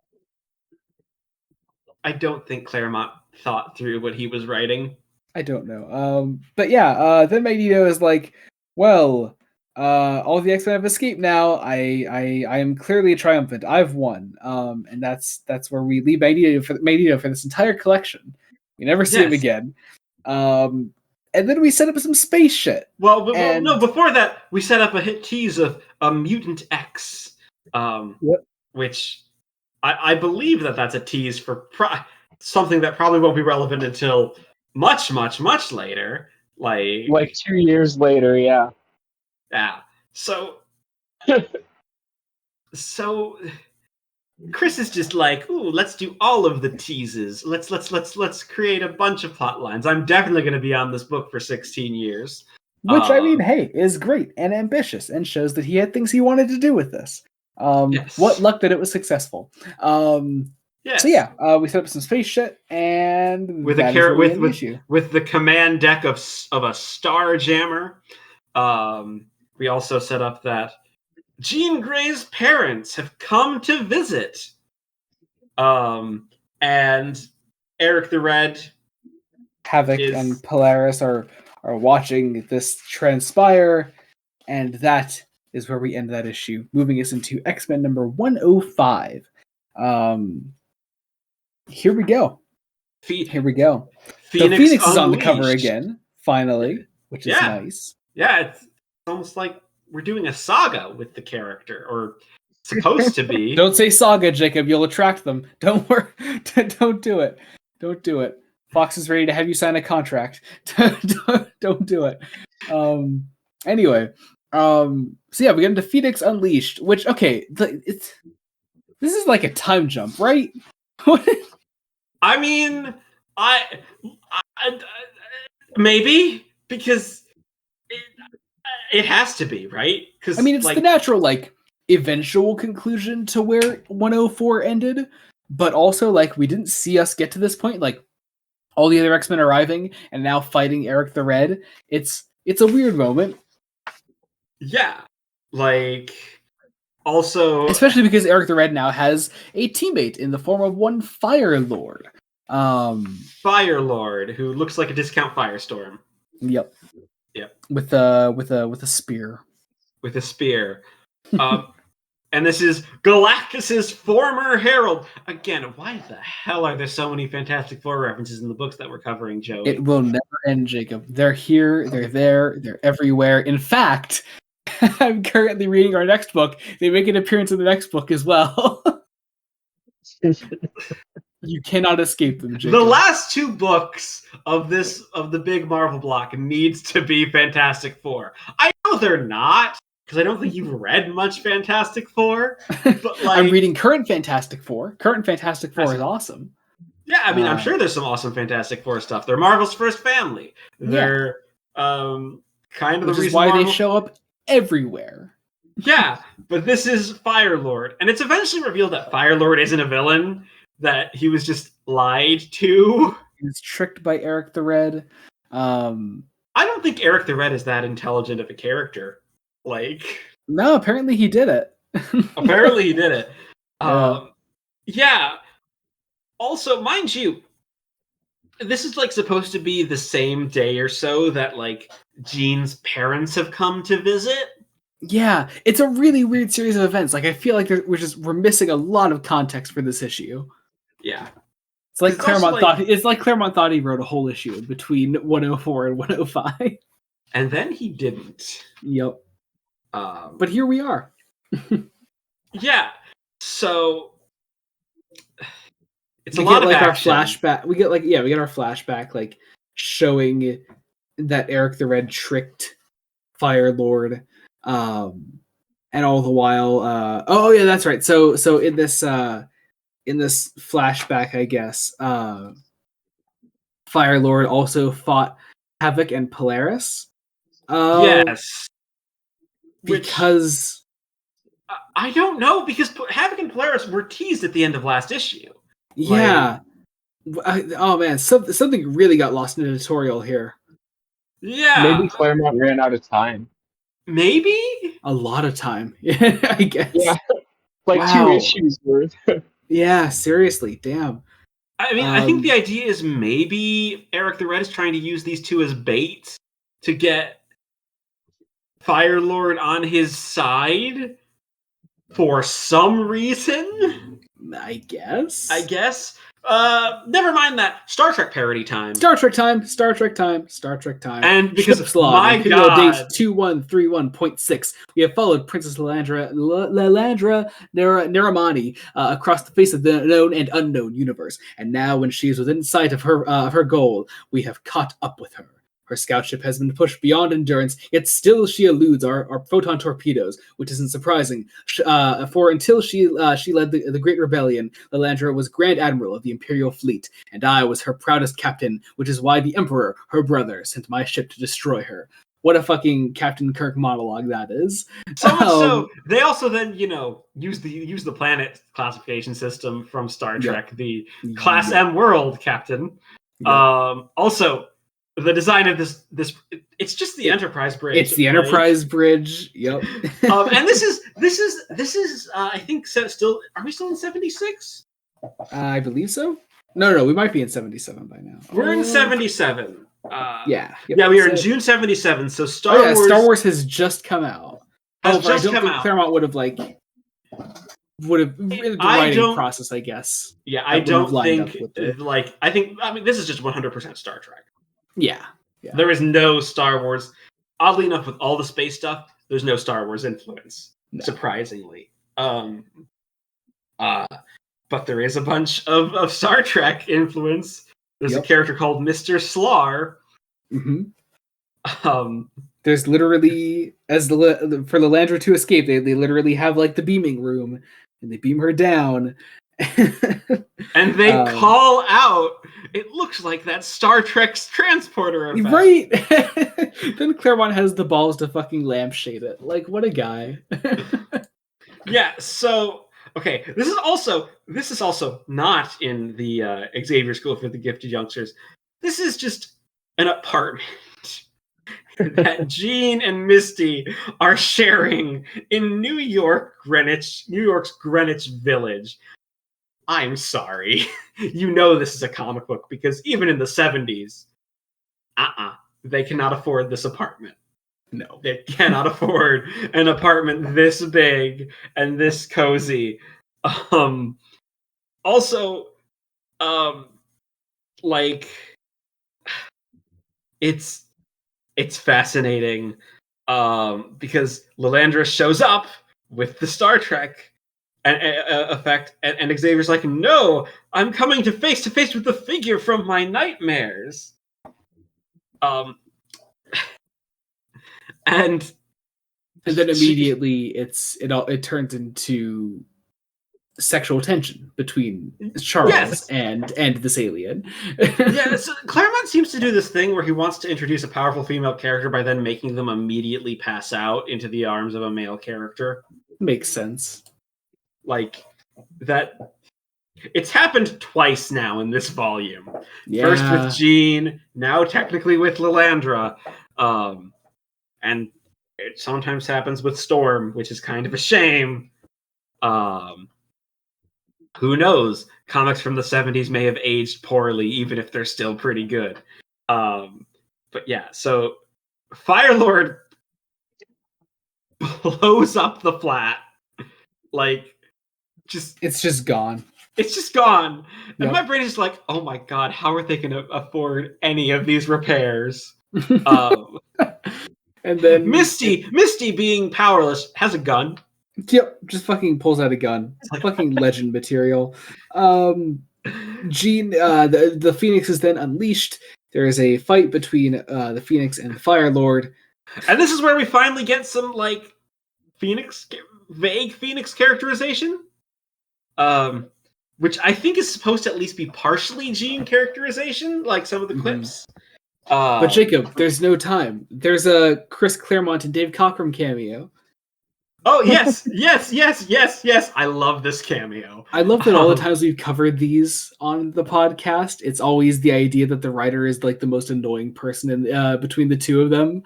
don't think Claremont thought through what he was writing. I don't know. But yeah, then Magneto is like, well, all the X-Men have escaped now. I am clearly triumphant. I've won. And that's where we leave Magneto for this entire collection. We never see him Yes. again. And then we set up some space shit. Well, And- no, before that, we set up a hit tease of a Mutant X, Yep. which I believe that's a tease for something that probably won't be relevant until much, much, much later. Like 2 years later, yeah. Yeah. So Chris is just like, ooh, let's do all of the teases. Let's create a bunch of plot lines. I'm definitely going to be on this book for 16 years. Which, I mean, hey, is great and ambitious and shows that he had things he wanted to do with this. Yes. What luck that it was successful. Yes. So yeah, we set up some space shit, and with that a is where we end the issue. with the command deck of a Star Jammer. We also set up that Jean Grey's parents have come to visit. And Eric the Red, Havoc and Polaris are watching this transpire, and that is where we end that issue, moving us into X-Men number 105. Here we go. Here we go. Phoenix is on the cover again, finally, which is nice. Yeah, it's almost like we're doing a saga with the character, or supposed to be. Don't say saga, Jacob. You'll attract them. Don't worry. Don't do it. Don't do it. Fox is ready to have you sign a contract. Don't do it. Anyway, so yeah, we get into Phoenix Unleashed, which this is like a time jump, right? I mean, I maybe, because it has to be, right? Because I mean, it's the natural eventual conclusion to where 104 ended, but also we didn't see us get to this point. All the other X-Men arriving and now fighting Eric the Red. It's a weird moment. Yeah, also, especially because Eric the Red now has a teammate in the form of one Fire Lord. Fire Lord, who looks like a discount Firestorm. Yep. With a spear. With a spear. And this is Galactus's former herald. Again, why the hell are there so many Fantastic Four references in the books that we're covering, Joey? It will never end, Jacob. They're here, they're there, they're everywhere. In fact, I'm currently reading our next book. They make an appearance in the next book as well. You cannot escape them, Jacob. The last two books of the big Marvel block needs to be Fantastic Four. I know they're not, because I don't think you've read much Fantastic Four. But I'm reading current Fantastic Four. Current Fantastic Four is awesome. Yeah, I mean, I'm sure there's some awesome Fantastic Four stuff. They're Marvel's first family. They're kind of which the reason is why Marvel... they show up everywhere. Yeah, but this is Firelord, and it's eventually revealed that Firelord isn't a villain, that he was just lied to. He was tricked by Eric the Red. I don't think Eric the Red is that intelligent of a character. No, apparently he did it. Apparently he did it. Yeah. Also, mind you, this is supposed to be the same day or so that Jean's parents have come to visit. Yeah, it's a really weird series of events. I feel like we're missing a lot of context for this issue. Yeah. It's like Claremont thought he wrote a whole issue between 104 and 105. And then he didn't. Yep. But here we are. Yeah. So it's a lot of our action. flashback. We get our flashback showing that Eric the Red tricked Fire Lord. And all the while that's right. So in this flashback, I guess, Fire Lord also fought Havoc and Polaris. Yes. Because I don't know, because Havoc and Polaris were teased at the end of last issue. Yeah. Oh man, something really got lost in the editorial here. Yeah. Maybe Claremont ran out of time. Maybe? A lot of time, I guess. Yeah. 2 issues worth. Yeah, seriously, damn. I mean, I think the idea is maybe Eric the Red is trying to use these two as bait to get Firelord on his side for some reason. I guess. Never mind that. Star Trek parody time. Star Trek time. Star Trek time. Star Trek time. And because Ship's log, my Imperial date God, 2131.6. We have followed Princess Lalandra Neramani across the face of the known and unknown universe, and now, when she is within sight of her goal, we have caught up with her. Her scout ship has been pushed beyond endurance, yet still she eludes our photon torpedoes, which isn't surprising. For until she led the Great Rebellion, Lalandra was Grand Admiral of the Imperial Fleet, and I was her proudest captain, which is why the Emperor, her brother, sent my ship to destroy her. What a fucking Captain Kirk monologue that is. So much so, they also then, use the planet classification system from Star Trek, the Class M world, Captain. Also, the design of this it's just the Enterprise bridge. It's the Enterprise bridge. Yep. And this is I think still, are we still in 76? I believe so. No, we might be in 77 by now. We're in 77. Yeah, we are in June 77. So Star Wars has just come out. I don't think Claremont would have in the writing process, I guess. Yeah, I don't think this is just 100% Star Trek. Yeah. There is no Star Wars. Oddly enough, with all the space stuff, there's no Star Wars influence. No. Surprisingly. But there is a bunch of Star Trek influence. There's a character called Mr. Slar. Mm-hmm. There's literally, for Lalandra to escape, they literally have the beaming room, and they beam her down. And they call out, it looks like that Star Trek's transporter effect. Right. Then Claremont has the balls to fucking lampshade it. What a guy. Yeah, so okay, this is also not in the Xavier School for the Gifted Youngsters. This is just an apartment that Jean and Misty are sharing in New York's Greenwich Village. I'm sorry. This is a comic book, because even in the 70s, they cannot afford this apartment. No. They cannot afford an apartment this big and this cozy. Also, it's fascinating because Lalandra shows up with the Star Trek effect, and Xavier's like, no, I'm coming to face with the figure from my nightmares. And then immediately it turns into sexual tension between Charles and this alien. So Claremont seems to do this thing where he wants to introduce a powerful female character by then making them immediately pass out into the arms of a male character. Makes sense. That. It's happened twice now in this volume. Yeah. First with Jean, now technically with Lalandra. And it sometimes happens with Storm, which is kind of a shame. Who knows? Comics from the 70s may have aged poorly, even if they're still pretty good. But yeah, so Firelord blows up the flat. It's just gone. It's just gone. And my brain is like, oh my god, how are they going to afford any of these repairs? And then Misty being powerless has a gun. Yep, just fucking pulls out a gun. Fucking legend material. Jean, the Phoenix is then unleashed. There is a fight between the Phoenix and the Fire Lord. And this is where we finally get some vague Phoenix characterization. Which I think is supposed to at least be partially Jean characterization, like some of the clips. But Jacob, there's no time. There's a Chris Claremont and Dave Cockrum cameo. Oh, yes. I love this cameo. I love that all the times we've covered these on the podcast, it's always the idea that the writer is the most annoying person in between the two of them.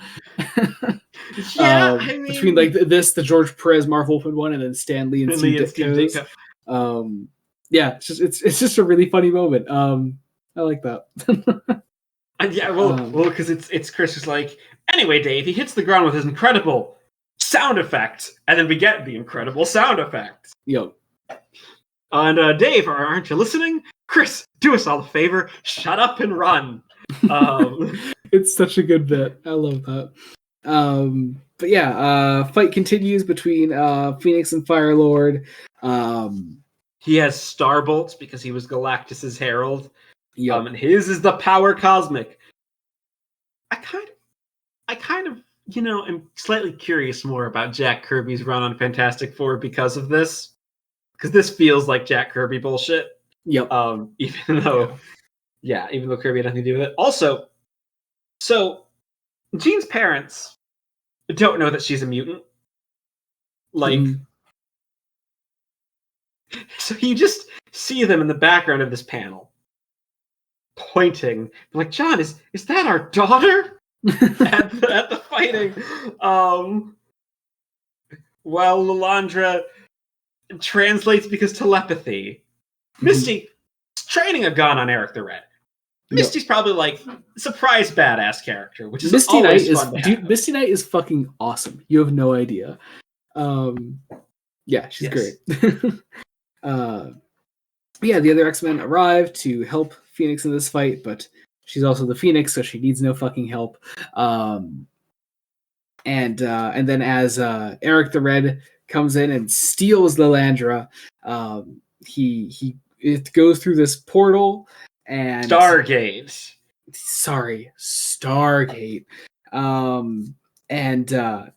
Yeah, I mean... Between the George Perez, Marv Wolfman one, and then Stan Lee and Steve Ditko. Yeah, it's just a really funny moment. I like that. And yeah, well, because it's Chris who's like, anyway, Dave, he hits the ground with his incredible sound effect, and then we get the incredible sound effect. Yo. And Dave, aren't you listening? Chris, do us all a favor, shut up and run. It's such a good bit. I love that. But yeah, fight continues between Phoenix and Firelord. He has star bolts because he was Galactus's herald. Yep. And his is the power cosmic. I kind of, am slightly curious more about Jack Kirby's run on Fantastic Four because of this. Because this feels like Jack Kirby bullshit. Yep. Even though Kirby had nothing to do with it. Also, so Jean's parents don't know that she's a mutant. Like, so you just see them in the background of this panel, pointing. They're like, John, is that our daughter? at the fighting. Well, Lalandra translates because telepathy. Misty is training a gun on Eric the Red. Misty's probably like surprise badass character, which is Misty always Knight fun to have. Misty Knight is fucking awesome. You have no idea. Yeah, she's great. Yeah, the other X-Men arrive to help Phoenix in this fight, but she's also the Phoenix, so she needs no fucking help. And then as Eric the Red comes in and steals Lilandra, it goes through this portal and Stargate. Sorry, Stargate. And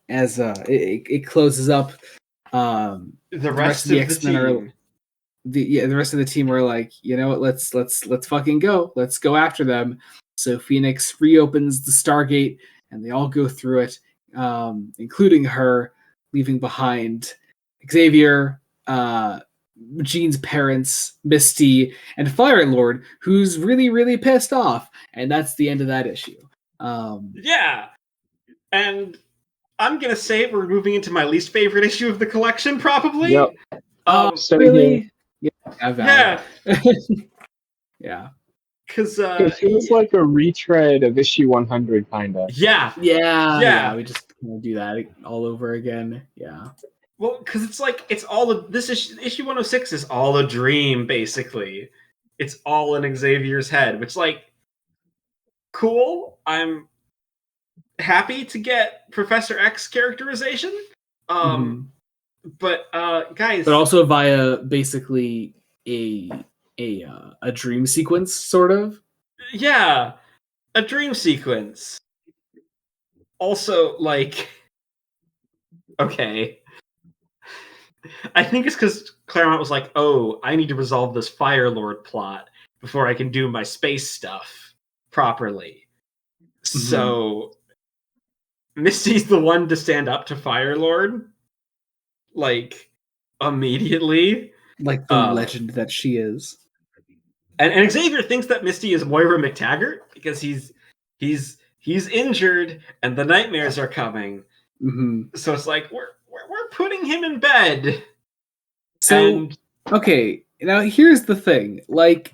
as it closes up, the rest of the X-Men are the rest of the team are like, you know what, let's fucking go. Let's go after them. So Phoenix reopens the Stargate and they all go through it, including her, leaving behind Xavier, Jean's parents, Misty, and Firelord, who's really, really pissed off. And that's the end of that issue. Yeah. And I'm going to say we're moving into my least favorite issue of the collection, probably. Yep. Really? Yeah. Yeah. Because it feels like a retread of issue 100, kind of. Yeah. We just do that all over again. Yeah. Well, because it's like this issue 106 is all a dream, basically. It's all in Xavier's head, which, like, cool. I'm happy to get Professor X characterization. But guys, but also via basically a dream sequence, sort of. Yeah, a dream sequence. Also, like, okay. I think it's because Claremont was like, oh, I need to resolve this Firelord plot before I can do my space stuff properly. So Misty's the one to stand up to Firelord, like, immediately. Like the legend that she is. And Xavier thinks that Misty is Moira McTaggart because he's injured and the nightmares are coming. So it's like we're putting him in bed. So okay, now here's the thing. Like,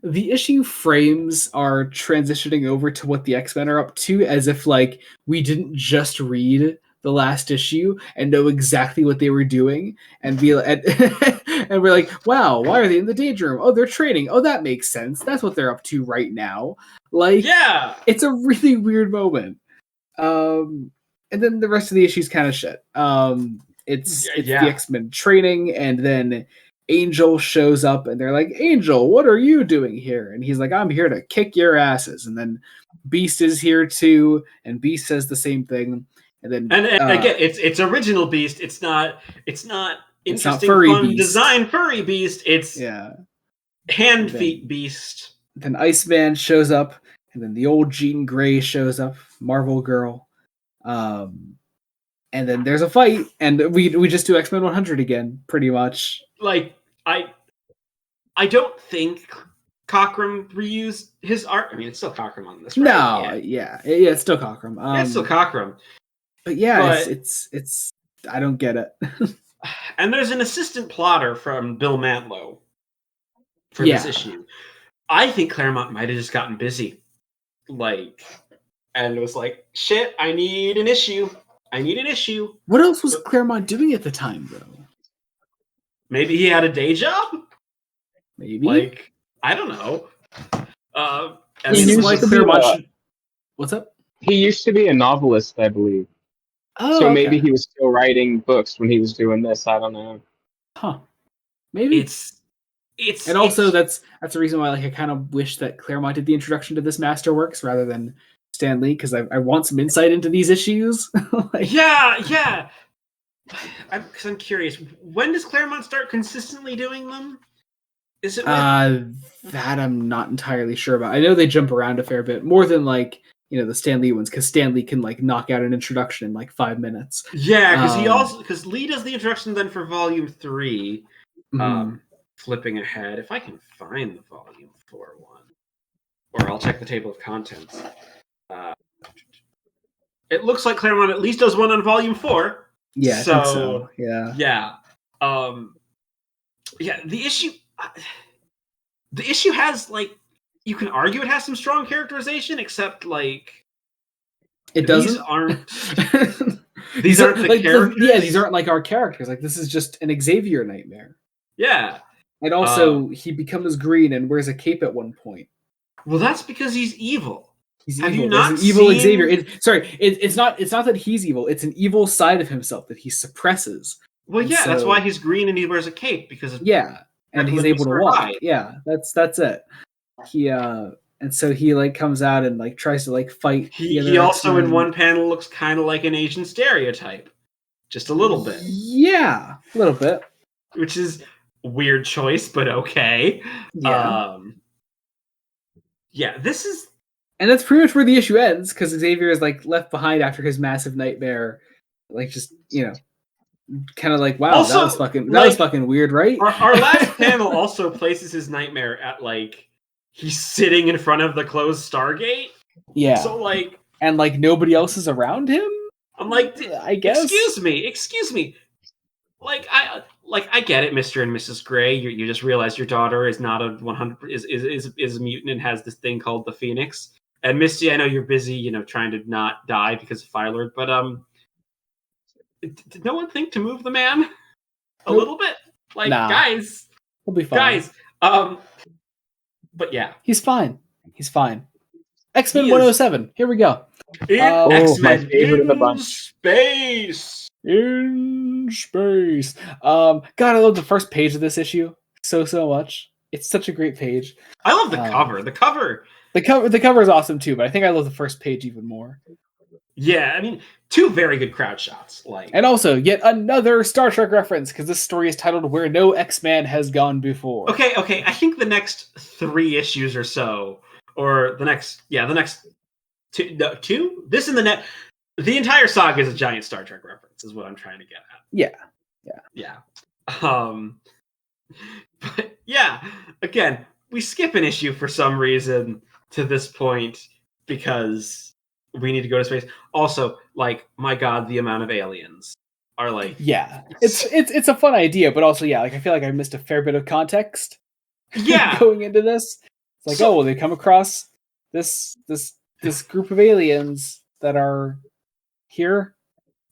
the issue frames are transitioning over to what the X-Men are up to as if, like, we didn't just read the last issue and know exactly what they were doing and be and we're like, wow, why are they in the danger room? Oh, they're training. Oh, that makes sense. That's what they're up to right now. Like, yeah, it's a really weird moment. And then the rest of the issue's kind of shit. It's the X-Men training, and then Angel shows up and they're like, Angel, what are you doing here? And he's like, I'm here to kick your asses. And then Beast is here too, and Beast says the same thing. And then again, it's original Beast. It's not interesting, furry fun Beast. Design furry Beast. It's hand feet Beast. Then Iceman shows up, and then the old Jean Grey shows up, Marvel Girl. And then there's a fight, and we just do X-Men 100 again, pretty much. Like, I don't think Cockrum reused his art. I mean, it's still Cockrum on this, right? No, yeah, it's still Cockrum. It's still Cockrum. But yeah, it's I don't get it. And there's an assistant plotter from Bill Mantlo for this issue. I think Claremont might have just gotten busy, and was like, "Shit, I need an issue. I need an issue." What else was Claremont doing at the time, though? Maybe he had a day job. Maybe. I don't know. What's up? He used to be a novelist, I believe. Oh, so okay. maybe he was still writing books when he was doing this. I don't know. Huh? Maybe it's and also that's the reason why I kind of wish that Claremont did the introduction to this Masterworks rather than Stan Lee, because I want some insight into these issues. Yeah. Because I'm curious, when does Claremont start consistently doing them? Is it that I'm not entirely sure about. I know they jump around a fair bit, more than the Stan Lee ones, because Stan Lee can knock out an introduction in 5 minutes. Yeah, because Lee does the introduction then for Volume 3. Flipping ahead, if I can find the Volume 4 one, or I'll check the table of contents. It looks like Claremont at least does one on Volume 4. Yeah, I think so. Yeah. The issue has you can argue it has some strong characterization, except it doesn't. These aren't the characters. These aren't our characters. This is just an Xavier nightmare. Yeah. And also, he becomes green and wears a cape at one point. Well, that's because he's evil. He's Have evil. You not There's an evil seen... Xavier. It's not that he's evil. It's an evil side of himself that he suppresses. Well, that's why he's green and he wears a cape, because and he's able to walk. Yeah, that's it. He and so he comes out and tries to fight. He also in one panel looks kind of like an Asian stereotype, just a little bit. Yeah, a little bit. Which is a weird choice, but okay. Yeah. This is. And that's pretty much where the issue ends, because Xavier is left behind after his massive nightmare, kind of wow, also, that was fucking weird, right? Our last panel also places his nightmare at he's sitting in front of the closed Stargate. Yeah. So and nobody else is around him. I'm I guess. Excuse me. I get it, Mr. and Mrs. Gray. You just realized your daughter is not a 100 is a mutant and has this thing called the Phoenix. And Misty, I know you're busy, trying to not die because of Firelord, but did no one think to move the man a little bit? Guys, he'll be fine. Guys, but yeah, he's fine. X-Men 107. Here we go. X-Men my favorite in the bunch. Space. In space. God, I love the first page of this issue so much. It's such a great page. I love the cover. The cover is awesome too, but I think I love the first page even more. Yeah, I mean, 2 very good crowd shots. And also yet another Star Trek reference, because this story is titled "Where No X-Man Has Gone Before." Okay. I think the next 3 issues or so, or the next 2. This and the entire saga is a giant Star Trek reference, is what I'm trying to get at. Yeah. But yeah, again, we skip an issue for some reason to this point because we need to go to space. Also, my God, the amount of aliens are it's a fun idea, but also I feel like I missed a fair bit of context. Yeah, going into this, it's they come across this group of aliens that are here.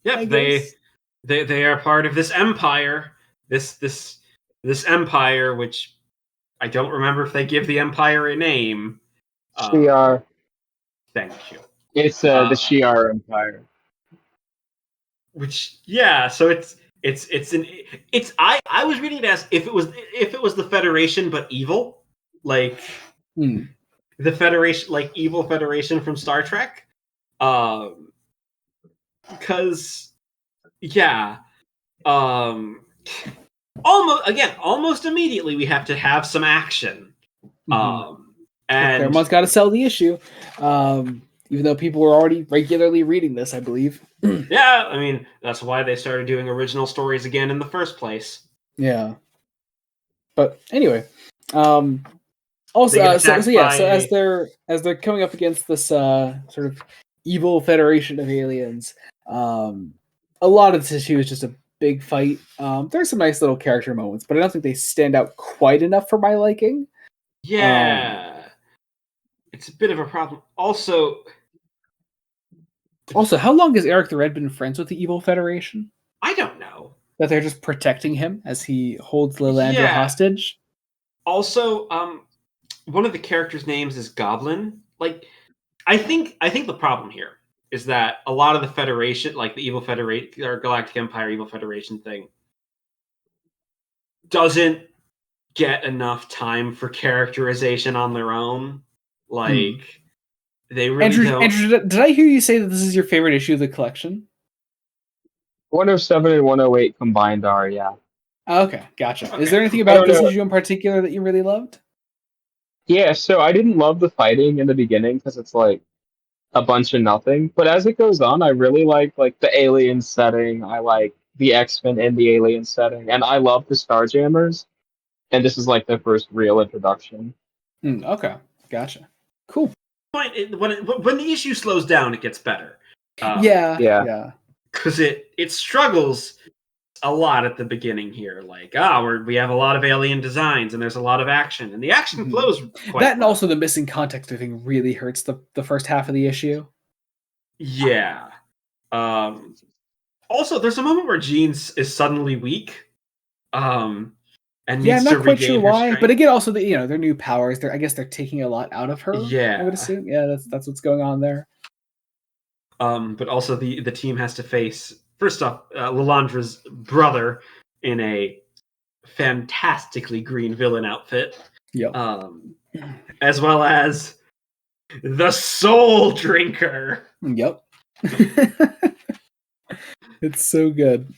Yep, they are part of this empire. This empire, which I don't remember if they give the empire a name. Shi'ar. Thank you. It's the Shi'ar Empire. Which so I was reading it as if it was the Federation but evil, the Federation, evil Federation from Star Trek, because almost immediately we have to have some action. And Claremont's got to sell the issue, even though people were already regularly reading this, I believe. Yeah, I mean, that's why they started doing original stories again in the first place. Yeah. But anyway, also, as they're coming up against this sort of evil federation of aliens, a lot of this issue is just a big fight. There's some nice little character moments, but I don't think they stand out quite enough for my liking. Yeah. It's a bit of a problem. Also, how long has Eric the Red been friends with the Evil Federation? I don't know. That they're just protecting him as he holds Lilandra Yeah. hostage? Also, one of the characters' names is Goblin. Like, I think the problem here is that a lot of the Federation, like the Evil Federation or Galactic Empire Evil Federation thing, doesn't get enough time for characterization on their own. Like, they really don't. Andrew, did I hear you say that this is your favorite issue of the collection? 107 and 108 combined are, yeah. Okay, gotcha. Okay. Is there anything I about don't this know. issue in particular that you really loved? Yeah, so I didn't love the fighting in the beginning because it's like a bunch of nothing. But as it goes on, I really like the alien setting. I like the X-Men in the alien setting, and I love the Starjammers. And this is like their first real introduction. Okay, gotcha. Cool. When the issue slows down, it gets better. Yeah. Because it struggles a lot at the beginning here. Like, we have a lot of alien designs and there's a lot of action, and the action flows quite That and well. also the missing context, I think, really hurts the first half of the issue. Yeah. Also, there's a moment where Jean is suddenly weak. And Yeah, I'm needs to not quite sure regain her why, strength. but again, also their new powers. I guess they're taking a lot out of her. Yeah. I would assume. Yeah, that's what's going on there. But also the team has to face, first off, Lilandra's brother in a fantastically green villain outfit. Yep. As well as the Soul Drinker. Yep. It's so good.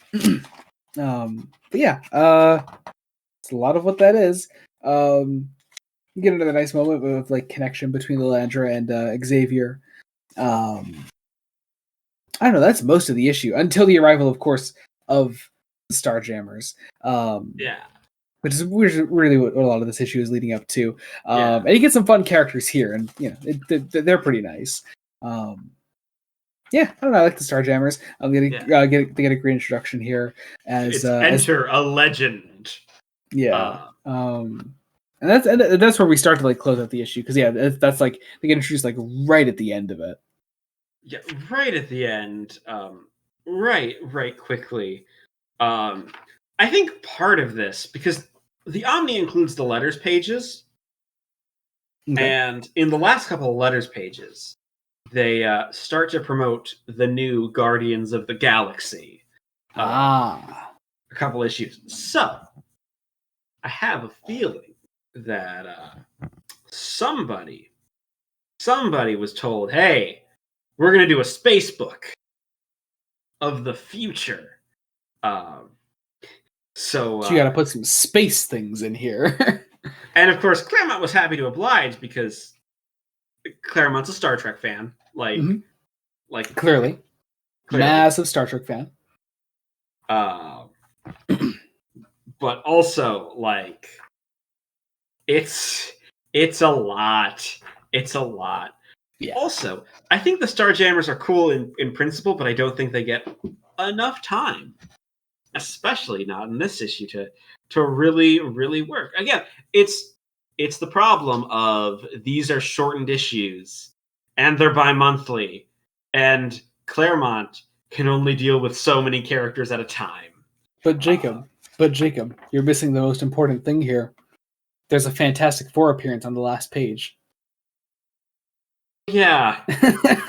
But yeah, it's a lot of what that is. You get another nice moment of like connection between Lilandra and Xavier. I don't know. That's most of the issue until the arrival, of course, of the Starjammers. Yeah. Which is really what a lot of this issue is leading up to. Yeah. And you get some fun characters here, and they're pretty nice. Yeah, I don't know. I like the Starjammers. They get a great introduction here as enter a legend. Yeah. And that's where we start to like close out the issue, because that's like they get introduced like right at the end of it. Yeah, right at the end. Right quickly. I think part of this, because the Omni includes the letters pages, and in the last couple of letters pages, they start to promote the new Guardians of the Galaxy. A couple issues. So, I have a feeling that somebody was told, hey, we're going to do a space book of the future. So you got to put some space things in here. And of course, Claremont was happy to oblige, because Claremont's a Star Trek fan. Like clearly. Massive Star Trek fan. But also, like, it's a lot. It's a lot. Yeah. Also, I think the Starjammers are cool in principle, but I don't think they get enough time, especially not in this issue, to really, really work. Again, it's the problem of these are shortened issues, and they're bi-monthly, and Claremont can only deal with so many characters at a time. But Jacob, you're missing the most important thing here. There's a Fantastic Four appearance on the last page. Yeah,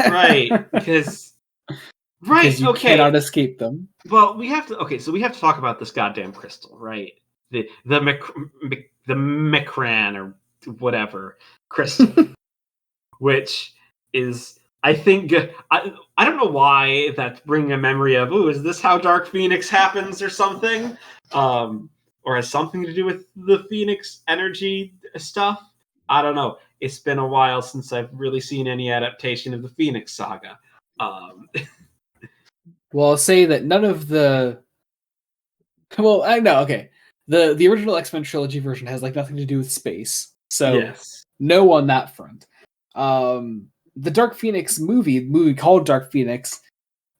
right. Because you cannot escape them. Well, we have to. Okay, so we have to talk about this goddamn crystal, right? The Micran or whatever crystal, which is, I think, I don't know why that's bringing a memory of, is this how Dark Phoenix happens or something, or has something to do with the Phoenix energy stuff. I don't know. It's been a while since I've really seen any adaptation of the Phoenix Saga. Well, I'll say that none of the... Well, I know, okay. The original X-Men trilogy version has like nothing to do with space. So, yes. No on that front. The Dark Phoenix movie called Dark Phoenix,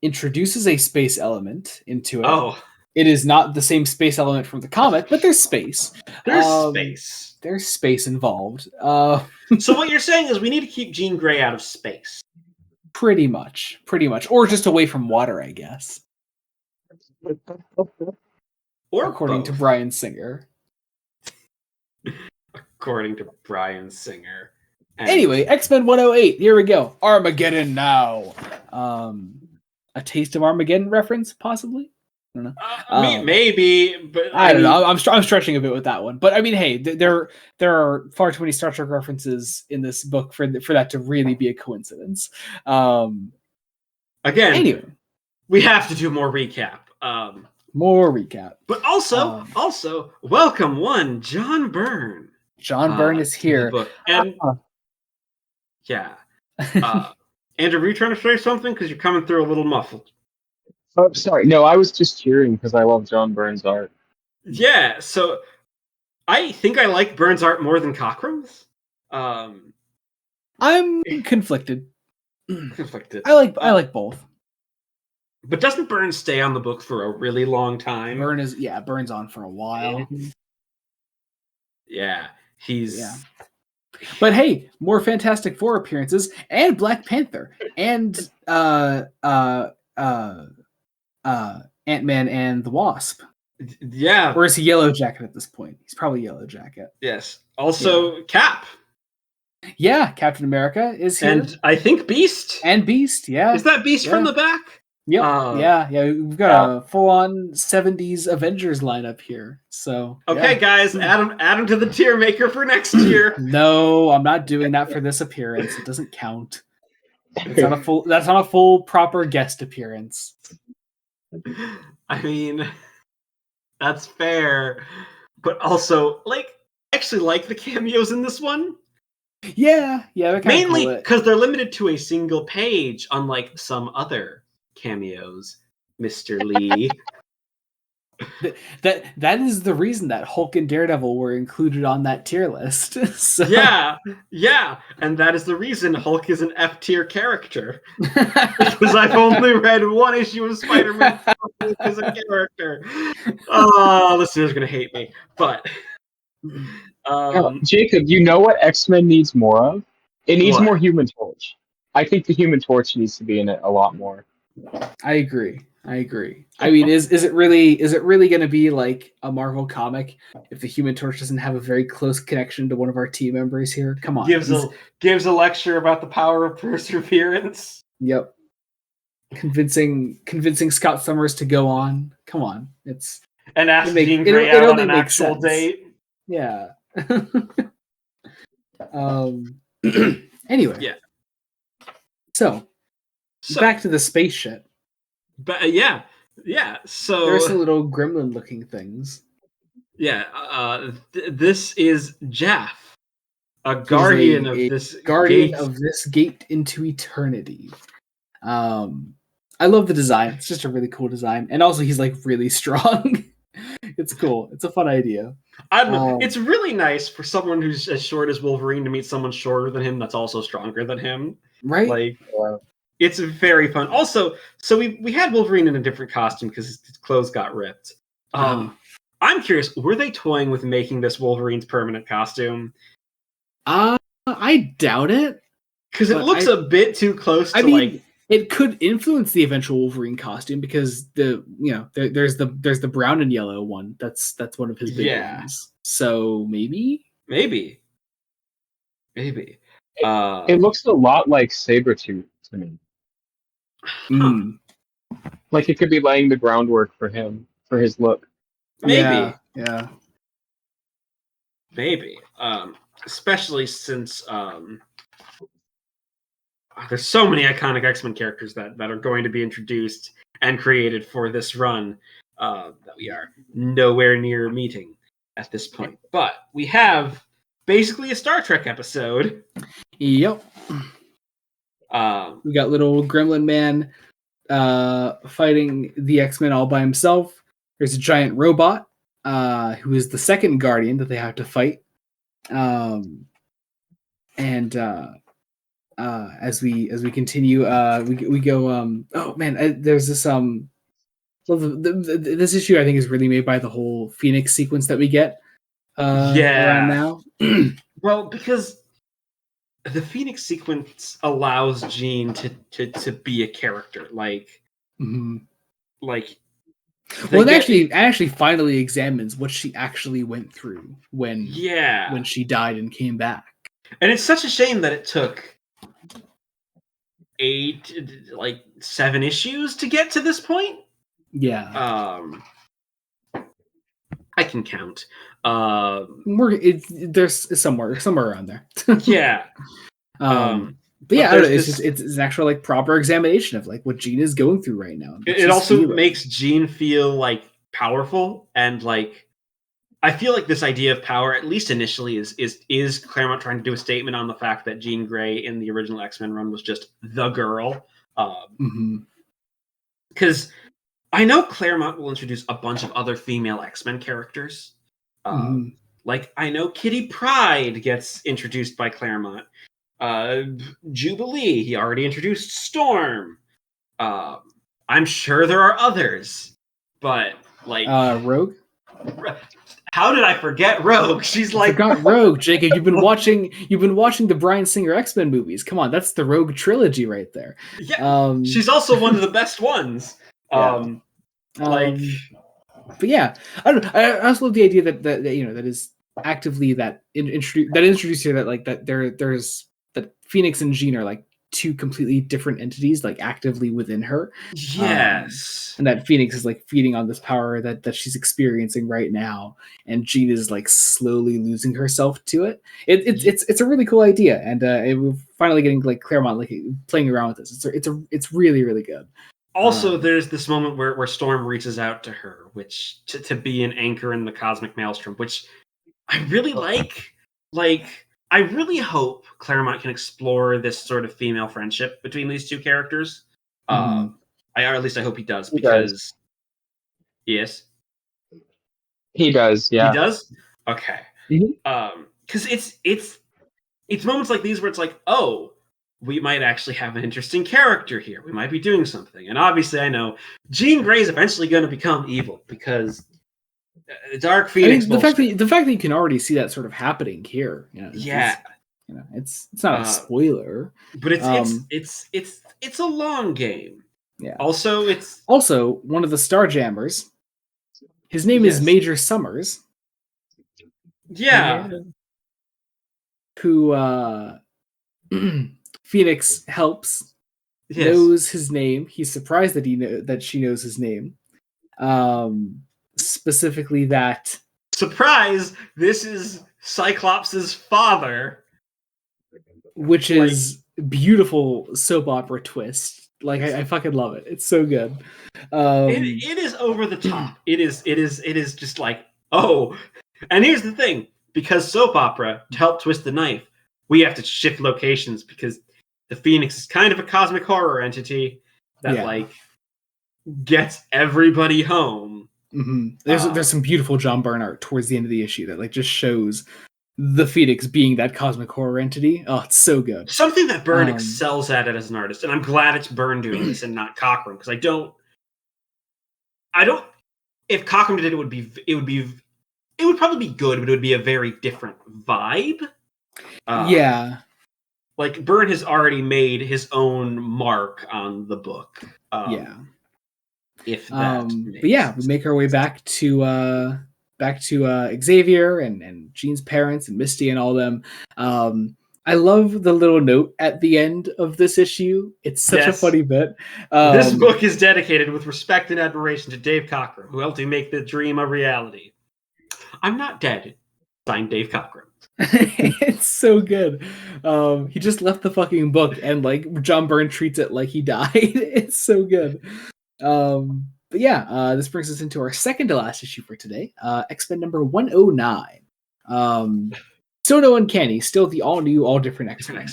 introduces a space element into it. Oh. It is not the same space element from the comic, but there's space. There's space. There's space involved. So what you're saying is we need to keep Jean Grey out of space. Pretty much. Or just away from water, I guess. Or according both. to Bryan Singer. According to Bryan Singer. And anyway, X-Men 108. Here we go. Armageddon now. A taste of Armageddon reference, possibly. I don't know. Maybe, but I don't know. I'm stretching a bit with that one, but I mean, hey, there are far too many Star Trek references in this book for that to really be a coincidence. Again, anyway, we have to do more recap. More recap, but also welcome one John Byrne. John Byrne is here, and yeah. Andrew, were you trying to say something? Because you're coming through a little muffled. Oh, sorry. No, I was just cheering because I love John Byrne's art. Yeah, so I think I like Byrne's art more than Cochrum's. I'm conflicted. Conflicted. I like both. But doesn't Byrne stay on the book for a really long time? Byrne's on for a while. Yeah, But hey, more Fantastic Four appearances and Black Panther and Ant-Man and the Wasp. Yeah. Or is he Yellow Jacket at this point? He's probably Yellow Jacket. Yes. Also, Cap. Yeah, Captain America is here. And I think Beast. And Beast, yeah. Is that Beast from the back? Yep. Yeah. We've got a full-on 70s Avengers lineup here. So okay, guys, add him to the tier maker for next year. No, I'm not doing that for this appearance. It doesn't count. That's not a full proper guest appearance. I mean, that's fair. But also, I actually like the cameos in this one. Yeah, they're mainly because they're limited to a single page, unlike some other cameos, Mr. Lee. That is the reason that Hulk and Daredevil were included on that tier list. So. Yeah, and that is the reason Hulk is an F tier character. Because I've only read one issue of Spider-Man as a character. Oh, listeners are gonna hate me, but Jacob, you know what X-Men needs more of? It needs what? more Human Torch. I think the Human Torch needs to be in it a lot more. I agree. I mean, is it really going to be like a Marvel comic if the Human Torch doesn't have a very close connection to one of our team members here? Come on. Gives a lecture about the power of perseverance. Yep. Convincing Scott Summers to go on. Come on. And ask Jean Grey out on an actual sense. date. Yeah. Anyway. Yeah. So back to the space shit. But yeah. So there's some little gremlin-looking things. Yeah. This is Jaff, a guardian of this gate into eternity. I love the design. It's just a really cool design, and also he's really strong. It's cool. It's a fun idea. I don't know. It's really nice for someone who's as short as Wolverine to meet someone shorter than him that's also stronger than him. Right? It's very fun. Also, so we had Wolverine in a different costume because his clothes got ripped. I'm curious, were they toying with making this Wolverine's permanent costume? I doubt it. Because it looks a bit too close to it could influence the eventual Wolverine costume because there's the brown and yellow one. That's one of his big ones. So maybe. It looks a lot like Sabretooth to me. Like it could be laying the groundwork for him, for his look. Maybe. Yeah. Maybe. Especially since there's so many iconic X-Men characters that are going to be introduced and created for this run that we are nowhere near meeting at this point. But we have basically a Star Trek episode. Yep. We got little Gremlin Man fighting the X-Men all by himself. There's a giant robot who is the second Guardian that they have to fight. As we continue, we go. Oh man, there's this Well, this issue I think is really made by the whole Phoenix sequence that we get around now. Well, because the Phoenix sequence allows Jean to be a character, like like well, it actually finally examines what she actually went through when she died and came back. And it's such a shame that it took 7 issues to get to this point. Yeah. I can count. There's somewhere around there. Yeah. But yeah, I don't know, it's an actual like proper examination of like what Jean is going through right now. It also makes Jean feel like powerful, and like I feel like this idea of power, at least initially, is Claremont trying to do a statement on the fact that Jean Grey in the original X-Men run was just the girl. Because I know Claremont will introduce a bunch of other female X-Men characters. Like I know Kitty Pryde gets introduced by Claremont. Jubilee, he already introduced Storm. I'm sure there are others, but like Rogue. How did I forget Rogue? She's like, I forgot Rogue, Jacob. You've been watching the Bryan Singer X-Men movies. Come on, that's the Rogue trilogy right there. Yeah, she's also one of the best ones. But yeah, I don't know. I also love the idea that that is actively that introduced here that like that there's that Phoenix and Jean are like two completely different entities, like actively within her. Yes. And that Phoenix is like feeding on this power that she's experiencing right now, and Jean is like slowly losing herself to it. It's a really cool idea, and we're finally getting like Claremont like playing around with this. It's really, really good. Also, there's this moment where Storm reaches out to her, which to be an anchor in the cosmic maelstrom, which I really like. Like, I really hope Claremont can explore this sort of female friendship between these two characters. Or at least I hope he does, because yes, he does. Yeah, he does. Okay, because it's moments like these where it's like, oh, we might actually have an interesting character here. We might be doing something. And obviously, I know Jean Grey is eventually going to become evil because Dark Phoenix. I mean, the fact that you can already see that sort of happening here, it's not a spoiler, but it's a long game. Yeah. Also, it's one of the Starjammers. His name is Major Summers. Yeah. Who Phoenix helps, knows his name. He's surprised that she knows his name. Specifically that surprise, this is Cyclops' father, which is beautiful soap opera twist. Like I fucking love it. It's so good. It is over the top. It is just like, oh. And here's the thing, because soap opera, to help twist the knife, we have to shift locations because the Phoenix is kind of a cosmic horror entity that like gets everybody home. There's some beautiful John Byrne art towards the end of the issue that like just shows the Phoenix being that cosmic horror entity. Oh, it's so good. Something that Byrne excels at it as an artist, and I'm glad it's Byrne doing this and not Cockrum, because I don't. If Cockrum did it, it would probably be good, but it would be a very different vibe. Like Byrne has already made his own mark on the book. If that but yeah, we make our way back to Xavier and Jean's parents and Misty and all them. I love the little note at the end of this issue. It's such a funny bit. This book is dedicated with respect and admiration to Dave Cockrum, who helped me make the dream a reality. I'm not dead. Signed, Dave Cockrum. It's so good. He just left the fucking book, and like John Byrne treats it like he died. It's so good. But yeah, this brings us into our second to last issue for today, X-Men number 109. Still no Uncanny, still the all new, all different X-Men.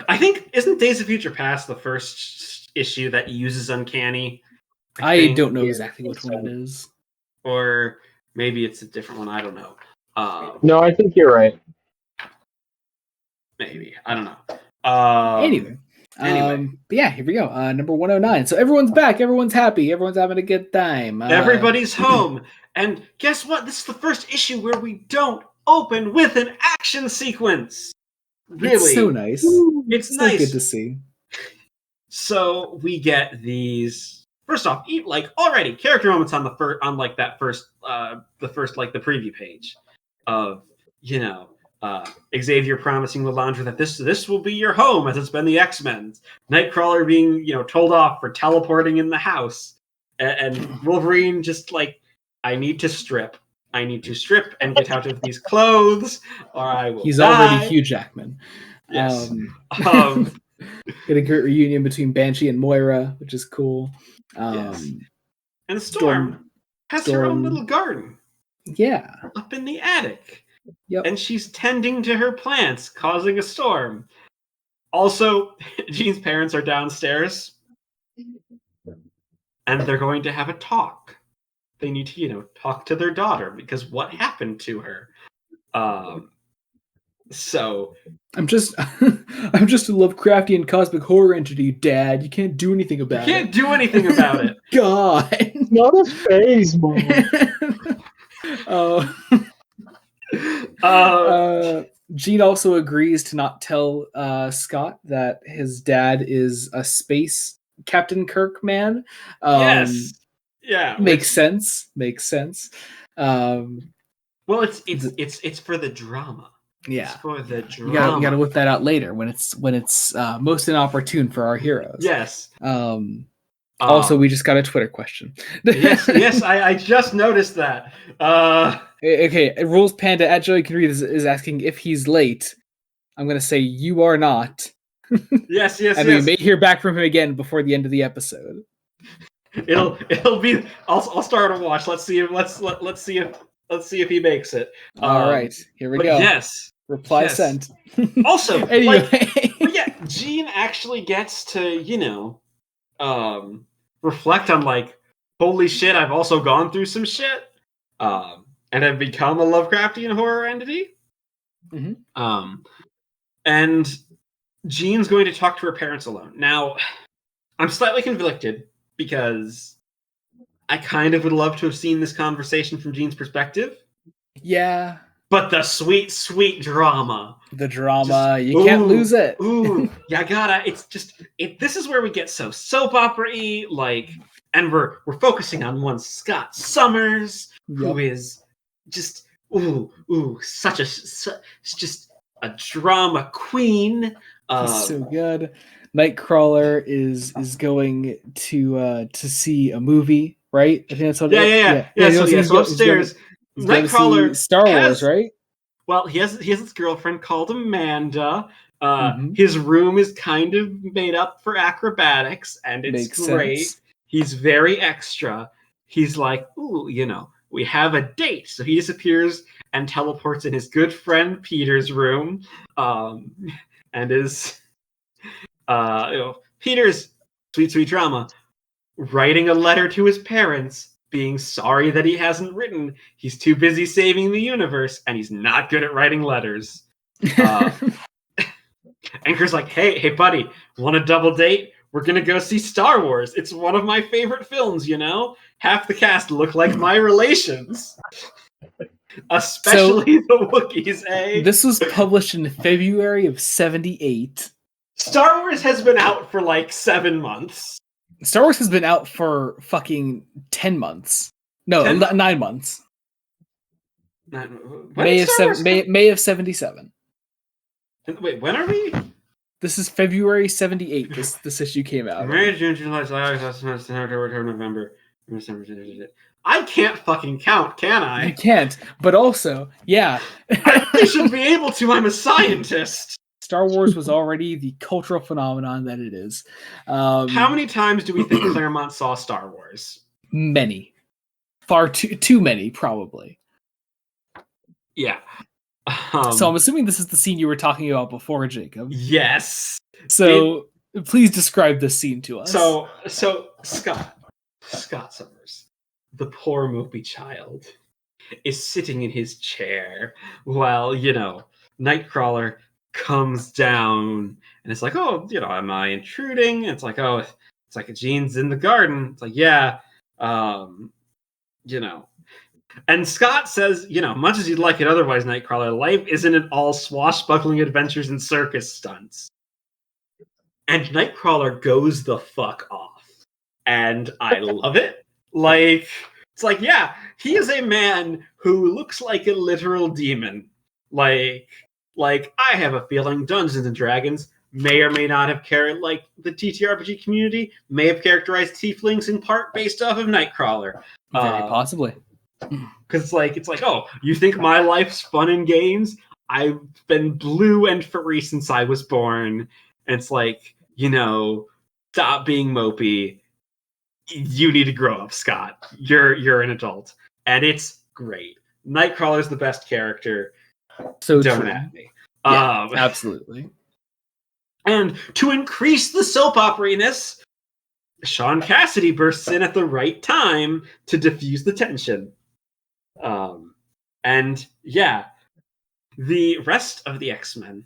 I think, isn't Days of Future Past the first issue that uses Uncanny? I don't know exactly which one it is. Or maybe it's a different one, I don't know. No, I think you're right. Maybe. I don't know. Anyway. Anyway. But yeah, here we go. Number 109. So everyone's back. Everyone's happy. Everyone's having a good time. Everybody's home. And guess what? This is the first issue where we don't open with an action sequence. Really. It's so nice. It's so nice. good to see. So we get these. First off, already character moments on the first, on like that first, the preview page, of Xavier promising Lilandra that this will be your home as it's been the X-Men. Nightcrawler being told off for teleporting in the house, and Wolverine just like, I need to strip and get out of these clothes, or I will. He's die. already Hugh Jackman. Yes. Get a great reunion between Banshee and Moira, which is cool. Yes. And Storm has her own little garden. Yeah. Up in the attic. Yep. And she's tending to her plants, causing a storm. Also, Jean's parents are downstairs. And they're going to have a talk. They need to, talk to their daughter, because what happened to her? So I'm just I'm just a Lovecraftian cosmic horror entity, Dad. You can't do anything about it. You can't do anything about it. God. Not a phase, Mom. Jean also agrees to not tell Scott that his dad is a space Captain Kirk man. Yes. Yeah. Makes sense. Well, it's for the drama. Yeah. It's for the drama. You gotta whip that out later when it's most inopportune for our heroes. Yes. Also, we just got a Twitter question. yes, I just noticed that. Okay, Rules Panda at Joey Can Read is asking if he's late. I'm gonna say you are not. Yes. And we may hear back from him again before the end of the episode. It'll be. I'll start a watch. Let's see if he makes it. All right, here we go. Yes. Reply sent. Also, anyway, Jean actually gets to reflect on holy shit, I've also gone through some shit, and have become a Lovecraftian horror entity. Mm-hmm. And Jean's going to talk to her parents alone. Now, I'm slightly conflicted because I kind of would love to have seen this conversation from Jean's perspective. Yeah. But the sweet, sweet drama. The drama. You can't lose it. You gotta. It's just. This is where we get so soap opera-y, and we're focusing on one Scott Summers, who is just just a drama queen. He's so good. Nightcrawler is going to see a movie, right? I think that's what it is. So upstairs, Nightcrawler Star Wars, right? Well, he has this girlfriend called Amanda. His room is kind of made up for acrobatics, and it's Makes great. Sense. He's very extra. He's like, ooh, we have a date. So he disappears and teleports in his good friend Peter's room, and is Peter's sweet drama, writing a letter to his parents, being sorry that he hasn't written. He's too busy saving the universe, and he's not good at writing letters. Anchor's like, hey, buddy, want a double date? We're going to go see Star Wars. It's one of my favorite films, Half the cast look like my relations. Especially the Wookiees, eh? This was published in February of 1978. Star Wars has been out for 7 months. Star Wars has been out for fucking 10 months. No, 9 months. May of 1977. Wait, when are we? This is February 1978. This issue came out. May, June, July, August, November, December. I can't fucking count, can I? You can't. But also, yeah. I should be able to. I'm a scientist. Star Wars was already the cultural phenomenon that it is. How many times do we think Claremont saw Star Wars? Many. Far too many, probably. Yeah. So I'm assuming this is the scene you were talking about before, Jacob. Yes. So please describe this scene to us. So Scott Summers, the poor mopey child, is sitting in his chair while, Nightcrawler comes down and it's like, oh, am I intruding? And it's like, oh, it's like Jean's in the garden. It's like, yeah, you know. And Scott says, much as you'd like it otherwise, Nightcrawler, life isn't at all swashbuckling adventures and circus stunts. And Nightcrawler goes the fuck off. And I love it. Like, it's like, yeah, he is a man who looks like a literal demon. Like I have a feeling Dungeons and Dragons may or may not have like the TTRPG community may have characterized tieflings in part based off of Nightcrawler. Very possibly. Because it's like, oh, you think my life's fun in games? I've been blue and furry since I was born. And it's like, stop being mopey. You need to grow up, Scott. You're an adult. And it's great. Nightcrawler's the best character. So don't true. at me. Yeah, absolutely. And to increase the soap opera-ness, Sean Cassidy bursts in at the right time to diffuse the tension. And yeah, the rest of the X-Men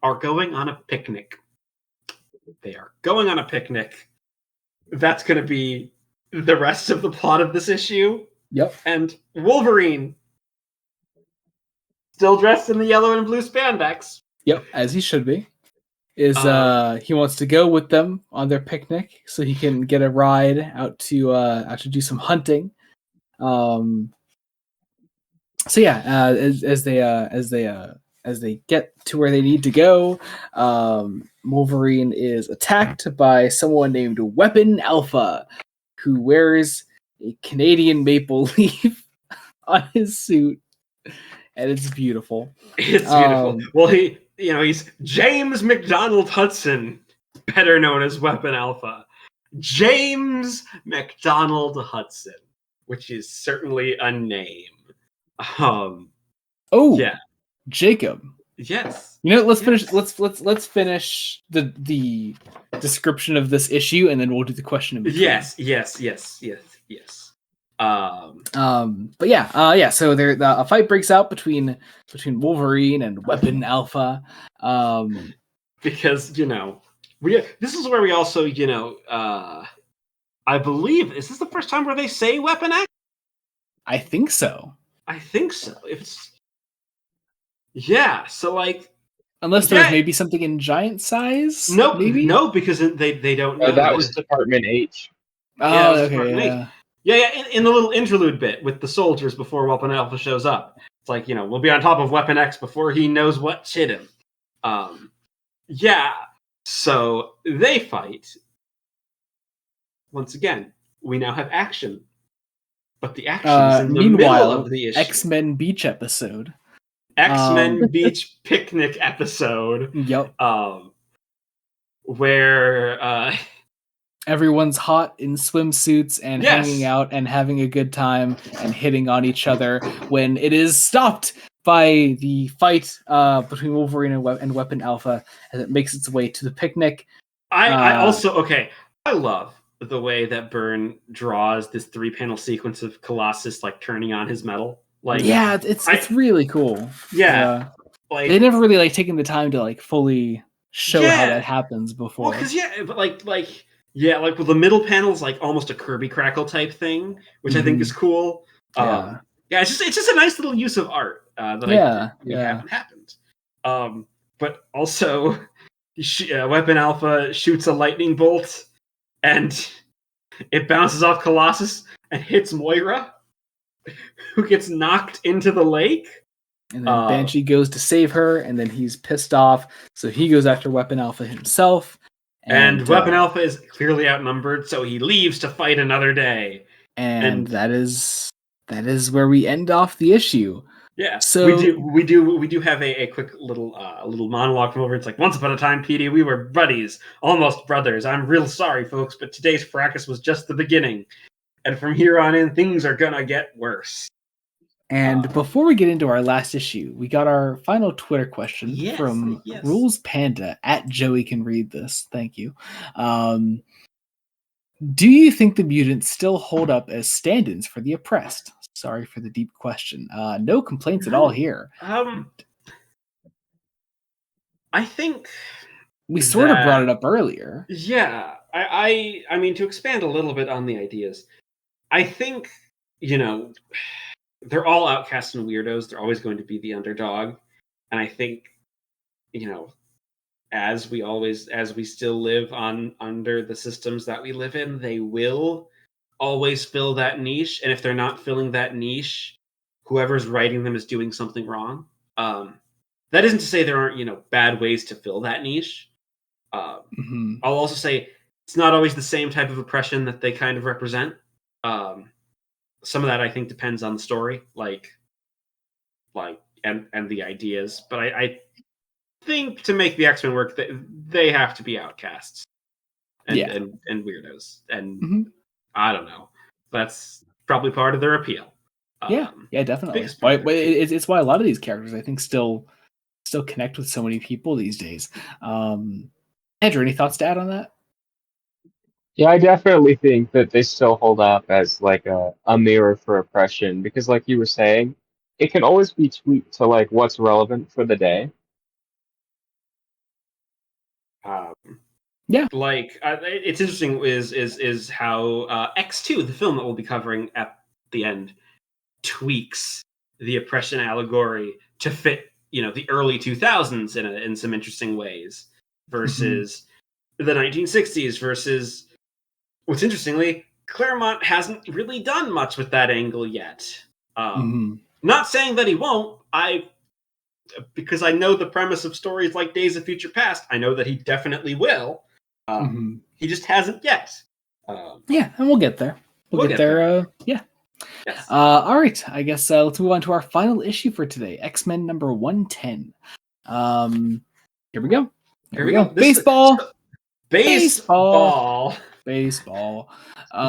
are going on a picnic. They are going on a picnic. That's going to be the rest of the plot of this issue. Yep. And Wolverine, still dressed in the yellow and blue spandex. Yep, as he should be. He wants to go with them on their picnic so he can get a ride out to do some hunting. So yeah, as they get to where they need to go, Wolverine is attacked by someone named Weapon Alpha, who wears a Canadian maple leaf on his suit, and it's beautiful. It's beautiful. Well, he's James McDonald Hudson, better known as Weapon Alpha. James McDonald Hudson, which is certainly a name. Yeah, Jacob. Yes. Let's finish. Let's finish the description of this issue, and then we'll do the question in between. Yes. But yeah. So a fight breaks out between Wolverine and Weapon Alpha. Because this is where we also I believe, is this the first time where they say Weapon X? I think so. So like, unless there's maybe something in giant size. Nope, maybe? No, because they don't know. That was Department H. Oh, okay. Yeah. In the little interlude bit with the soldiers before Weapon Alpha shows up, it's like, we'll be on top of Weapon X before he knows what hit him. Yeah. So they fight. Once again, we now have action. But the action is in the middle of the issue. X-Men Beach episode. X-Men Beach picnic episode. Yep. Where everyone's hot in swimsuits and hanging out and having a good time and hitting on each other when it is stopped by the fight between Wolverine and Weapon Alpha as it makes its way to the picnic. I love the way that Byrne draws this 3-panel sequence of Colossus like turning on his metal. Like, yeah, it's really cool. Yeah, like they never really taken the time to fully show how that happens before. Well, because with the middle panels like almost a Kirby Crackle type thing, which I think is cool. It's just a nice little use of art that haven't happened. But also, Weapon Alpha shoots a lightning bolt, and it bounces off Colossus and hits Moira, who gets knocked into the lake. And then Banshee goes to save her, and then he's pissed off, so he goes after Weapon Alpha himself. And Weapon Alpha is clearly outnumbered, so he leaves to fight another day. And that is where we end off the issue. Yeah. So we do have a quick little monologue from over. It's like, once upon a time, Petey, we were buddies, almost brothers. I'm real sorry, folks, but today's fracas was just the beginning. And from here on in, things are gonna get worse. And before we get into our last issue, we got our final Twitter question from Rules Panda at Joey Can Read This. Thank you. Do you think the mutants still hold up as stand-ins for the oppressed? Sorry for the deep question. No complaints at all here. I think We sort of brought that it up earlier. yeah, I mean to expand a little bit on the ideas. I think they're all outcasts and weirdos. They're always going to be the underdog, and I think you know as we still live on under the systems that we live in, they will always fill that niche. And if they're not filling that niche, whoever's writing them is doing something wrong. That isn't to say there aren't bad ways to fill that niche. Mhm. I'll also say it's not always the same type of oppression that they kind of represent. Um, some of that I think depends on the story, and the ideas. But I think to make the X-Men work, they have to be outcasts and Yeah. and weirdos, and Mhm. I don't know. That's probably part of their appeal. Yeah. Yeah, The definitely. biggest part Why of their appeal. it's why a lot of these characters I think still connect with so many people these days. Andrew, any thoughts to add on that? Yeah, I definitely think that they still hold up as like a mirror for oppression because, like you were saying, it can always be tweaked to like what's relevant for the day. Um, Yeah. it's interesting is how X2, the film that we'll be covering at the end, tweaks the oppression allegory to fit the early 2000s in some interesting ways Mhm. versus the 1960s versus what's interestingly Claremont hasn't really done much with that angle yet. Mhm. Not saying that he won't. Because I know the premise of stories like Days of Future Past, I know that he definitely will. Mhm. He just hasn't yet. Um, Yeah, and we'll get there. We'll we'll get get there. there. Yeah. Yes. All right. I guess let's move on to our final issue for today. X-Men number 110. Here we go. Here we go. Baseball. Baseball. Baseball.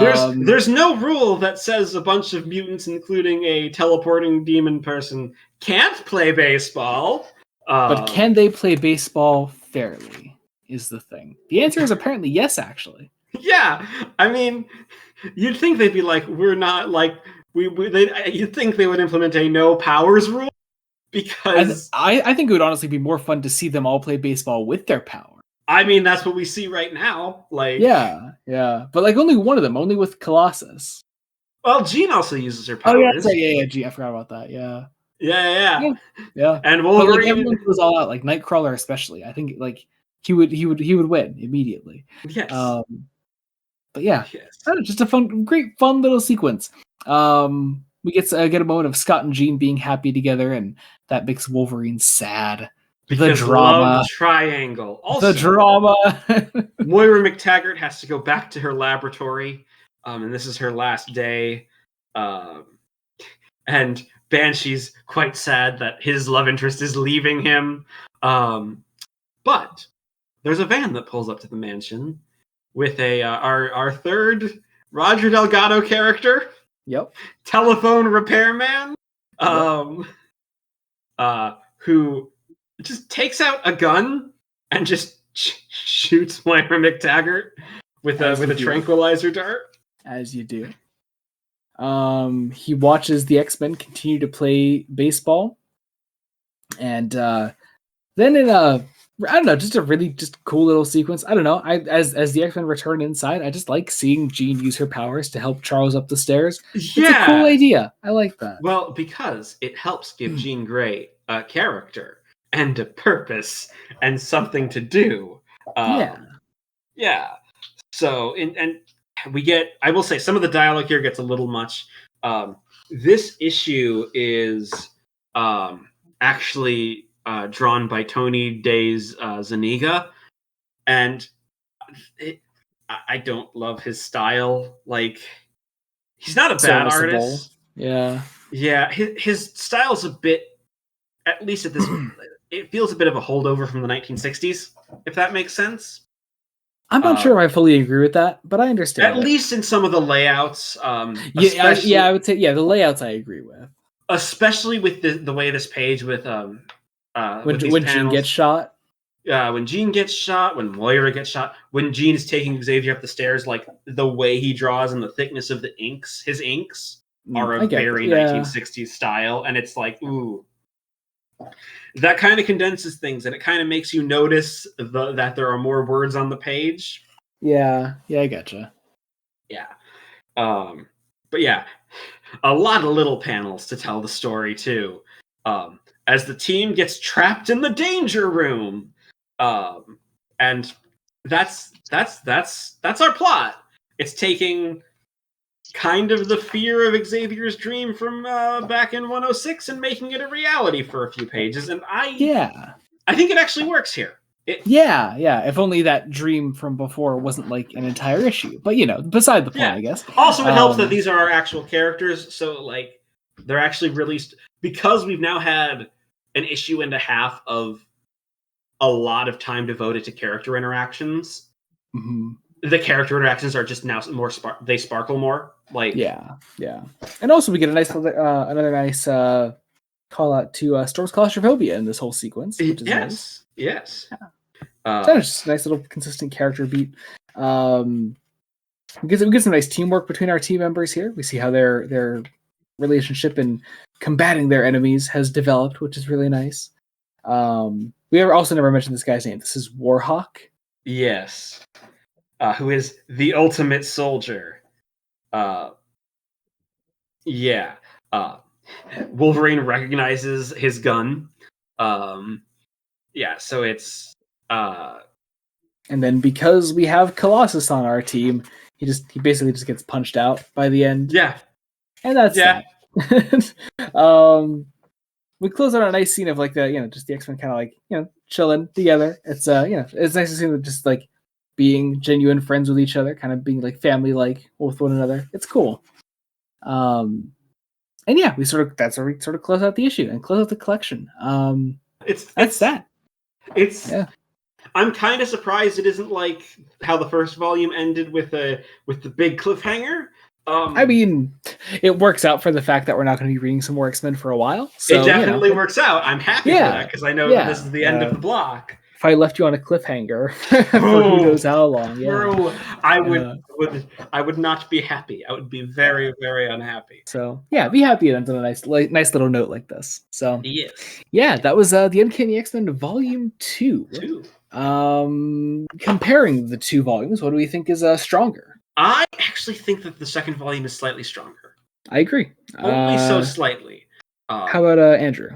Baseball. There's no rule that says a bunch of mutants, including a teleporting demon person, can't play baseball. But can they play baseball fairly? Is the thing. The answer is apparently yes, actually. Yeah, I mean, you'd think they'd be like, we're not like you'd think they would implement a no powers rule because I think it would honestly be more fun to see them all play baseball with their power. I mean that's what we see right now. Yeah, but like only one of them, only with Colossus. Well, Jean also uses her Oh yeah, powers. that's right. Yeah. Gee, I forgot about that. Yeah. Yeah. And But like Wolverine. everyone goes all out, like Nightcrawler especially. I think like he would win immediately. Yes. Um, but yeah, Yes. just a great fun little sequence. We get a moment of Scott and Jean being happy together, and that makes Wolverine sad. The Because love drama, triangle. the Also, drama. Moira McTaggart has to go back to her laboratory, and this is her last day. And Banshee's quite sad that his love interest is leaving him. But there's a van that pulls up to the mansion with our third Roger Delgado character, Yep. telephone repairman, Yep. who just takes out a gun and just shoots Moira McTaggart with a tranquilizer dart. As you do. He watches the X-Men continue to play baseball, and then in I don't know, just a really just cool little sequence. I don't know. As the X-Men return inside, I just like seeing Jean use her powers to help Charles up the stairs. Yeah. It's a cool idea. I like that. Well, because it helps give Jean Grey a character and a purpose and something to do. Yeah. So, and we get, I will say, some of the dialogue here gets a little much. This issue is actually drawn by Tony Days Zuniga, and I don't love his style. Like, he's not a bad artist. Yeah. Yeah, his style's a bit, at least at this, it feels a bit of a holdover from the 1960s, if that makes sense. I'm not sure if I fully agree with that, but I understand. At least in some of the layouts. I would say the layouts I agree with. Especially with the way this page with when Jean gets shot. When Jean gets shot, when Moira gets shot, when Jean is taking Xavier up the stairs, like the way he draws and the thickness of the inks, his inks are a very 1960s style, and it's like, ooh. that kind of condenses things, and it kind of makes you notice that there are more words on the page. Yeah, I gotcha. Yeah. But yeah, a lot of little panels to tell the story too. As the team gets trapped in the danger room, and that's our plot. It's taking kind of the fear of Xavier's dream from back in 106 and making it a reality for a few pages, and I think it actually works here. Yeah. If only that dream from before wasn't like an entire issue. But beside the point, I guess. Also, it helps that these are our actual characters, so like they're actually released because we've now had an issue and a half of a lot of time devoted to character interactions. Mm-hmm. The character interactions are just now more they sparkle more. Like yeah, and also we get a nice another nice call out to Storm's claustrophobia in this whole sequence, which is nice. Yes. So it's just a nice little consistent character beat. We get some nice teamwork between our team members here. We see how their relationship and combating their enemies has developed, which is really nice. We also never mentioned this guy's name. This is Warhawk. Yes. Who is the ultimate soldier. Yeah. Wolverine recognizes his gun. Yeah, so it's and then because we have Colossus on our team, he basically just gets punched out by the end. Yeah. And that's that. We close out a nice scene of like just the X-Men kind of like, chilling together. It's it's nice to see them just like being genuine friends with each other, kind of being like family like with one another. It's cool. And yeah, that's where we sort of close out the issue and close out the collection. That's that. I'm kind of surprised it isn't like how the first volume ended with the big cliffhanger. I mean, it works out for the fact that we're not going to be reading some more X-Men for a while. So, it definitely works out. I'm happy for that because I know that this is the end of the block. If I left you on a cliffhanger for who knows how long, I would not be happy. I would be very, very unhappy. So yeah, be happy it ends on a nice little note like this. So yes, that was the Uncanny X-Men Volume 2. Comparing the two volumes, what do we think is stronger? I actually think that the second volume is slightly stronger. I agree. Only so slightly. How about Andrew?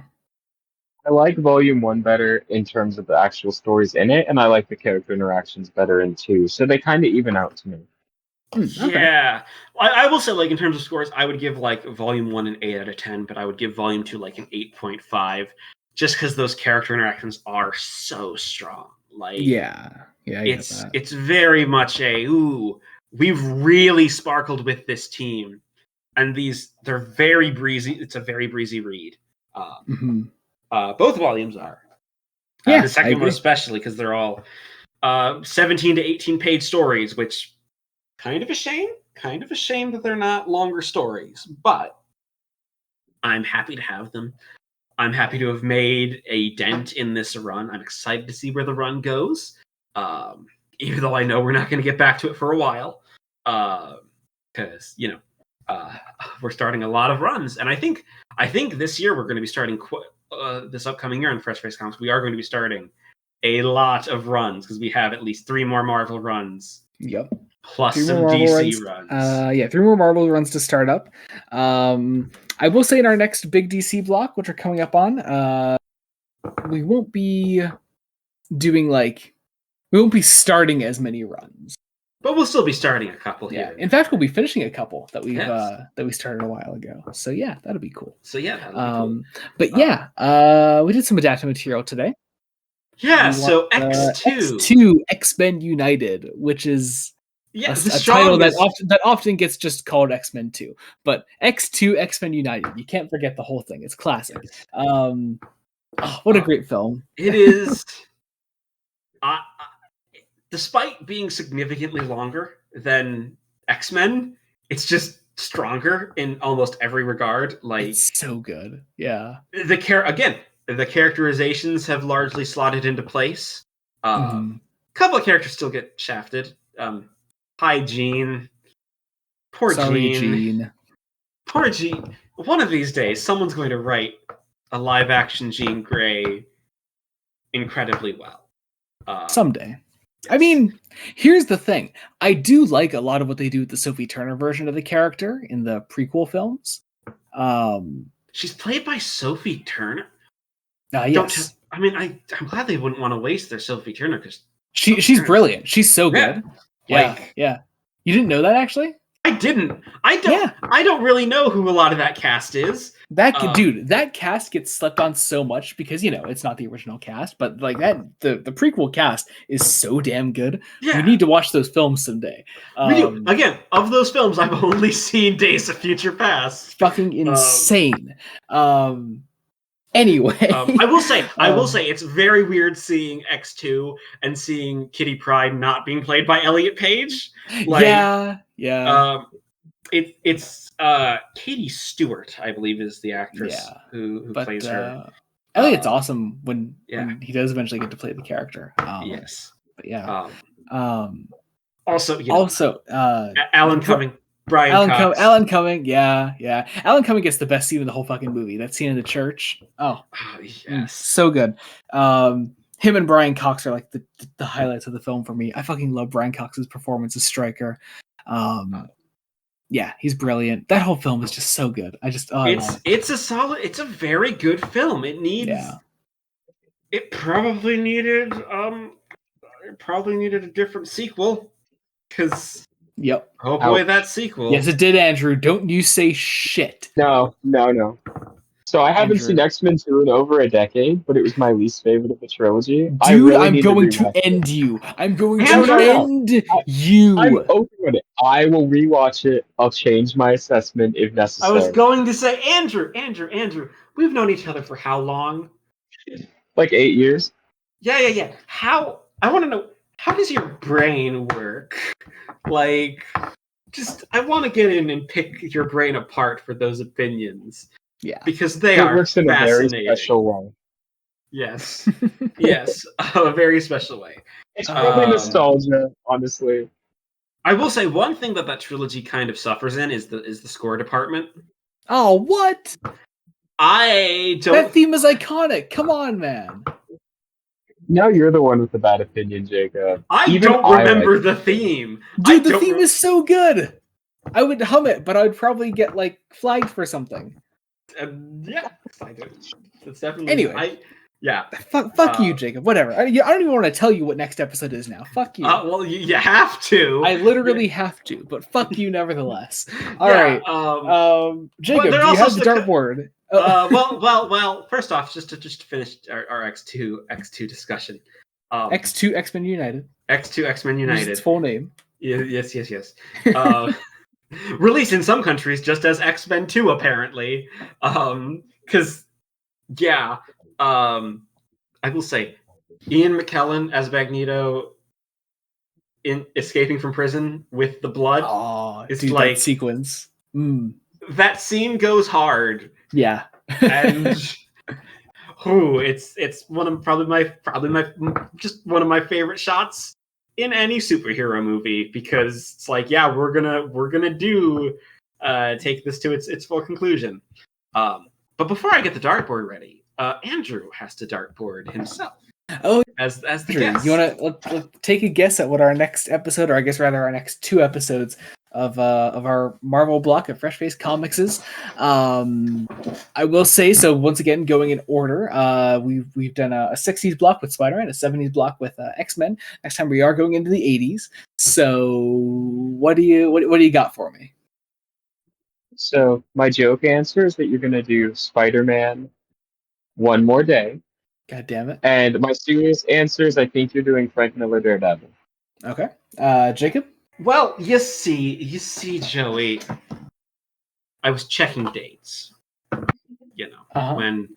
I like Volume 1 better in terms of the actual stories in it, and I like the character interactions better in 2. So they kind of even out to me. Yeah. I will say, like, in terms of scores, I would give, like, Volume 1 an 8 out of 10, but I would give Volume 2, like, an 8.5, just because those character interactions are so strong. Like, it's very much we've really sparkled with this team, and they're very breezy. It's a very breezy read. Both volumes are. The second one especially, because they're all 17 to 18 page stories, which kind of a shame that they're not longer stories, but I'm happy to have them. I'm happy to have made a dent in this run. I'm excited to see where the run goes, even though I know we're not going to get back to it for a while, because we're starting a lot of runs, and I think this year we're going to be starting this upcoming year on Fresh Face Comics. We are going to be starting a lot of runs because we have at least 3 more Marvel runs. Yep. Plus some DC runs. 3 more Marvel runs to start up. I will say in our next big DC block, which we're coming up on, we won't be starting as many runs. But we'll still be starting a couple here. In fact, we'll be finishing a couple that we started a while ago. So yeah, that'll be cool. That'll be cool. But we did some adapted material today. Yeah, so X2 X-Men United, which is a title that often gets just called X-Men 2. But X2 X-Men United, you can't forget the whole thing. It's classic. What a great film. It is. Despite being significantly longer than X-Men, it's just stronger in almost every regard. Like, it's so good. Yeah. The characterizations have largely slotted into place. A couple of characters still get shafted. Hi, Jean. Poor Jean. Poor Jean. One of these days, someone's going to write a live action Jean Grey incredibly well. Someday. Yes. I mean, here's the thing. I do like a lot of what they do with the Sophie Turner version of the character in the prequel films. She's played by Sophie Turner. Yes. I'm glad they wouldn't want to waste their Sophie Turner because she's brilliant. She's so good. Yeah. You didn't know that actually? I didn't. I don't really know who a lot of that cast is. That cast gets slept on so much because it's not the original cast, but like that the prequel cast is so damn good. Yeah. We need to watch those films someday. We do. Again, of those films, I've only seen Days of Future Past. Fucking insane. Anyway, I will say it's very weird seeing X2 and seeing Kitty Pryde not being played by Elliot Page. Yeah. It's Katie Stewart, I believe, is the actress who plays her. Elliot's awesome when he does eventually get to play the character. Yes. But yeah. Also, Alan Cumming, Brian Cox. Alan Cumming, yeah. Alan Cumming gets the best scene in the whole fucking movie. That scene in the church. Yes, so good. Him and Brian Cox are like the highlights of the film for me. I fucking love Brian Cox's performance as Stryker. Yeah, he's brilliant. That whole film is just so good. It's a very good film. It needs. Yeah. It probably needed a different sequel. Because. Yep. Oh boy, that sequel. Yes, it did, Andrew. Don't you say shit. No. So I haven't seen X-Men 2 in over a decade, but it was my least favorite of the trilogy. Dude, I'm going to end you. I'm going to end you. I'm open with it. I will rewatch it. I'll change my assessment if necessary. I was going to say, Andrew, we've known each other for how long? Like 8 years. Yeah. I want to know, how does your brain work? I want to get in and pick your brain apart for those opinions. Yeah. Because it works in a very special way. Yes. A very special way. It's probably nostalgia, honestly. I will say one thing that trilogy kind of suffers in is the score department. Oh, what? That theme is iconic. Come on, man. Now you're the one with the bad opinion, Jacob. I don't remember the theme. Dude, the theme is so good. I would hum it, but I would probably get flagged for something. Yeah, I do. It's definitely. Anyway, Fuck you, Jacob. Whatever. I don't even want to tell you what next episode is now. Fuck you. Well, you have to. I literally have to, but fuck you nevertheless. All right. Jacob, do you have the dartboard? Well. First off, just to finish our X2 discussion. X2 X-Men United. X2 X-Men United. Its full name. Yes. Released in some countries just as X-Men 2, apparently. Because, I will say, Ian McKellen as Magneto in escaping from prison with the blood. That sequence. That scene goes hard. Yeah. And it's one of one of my favorite shots in any superhero movie, because it's we're gonna do take this to its full conclusion. But before I get the dartboard ready, Andrew has to dartboard himself. Oh, as the guest. You want to take a guess at what our next episode, or I guess rather our next 2 episodes of our Marvel block of Fresh Face Comics is? I will say, so once again, going in order, we've done a 60s block with Spider-Man, a 70s block with X-Men. Next time we are going into the 80s. So what do you got for me? So my joke answer is that you're going to do Spider-Man One More Day. God damn it. And my serious answer is I think you're doing Frank Miller Daredevil. Okay. Jacob? Well, you see, Joey, I was checking dates. When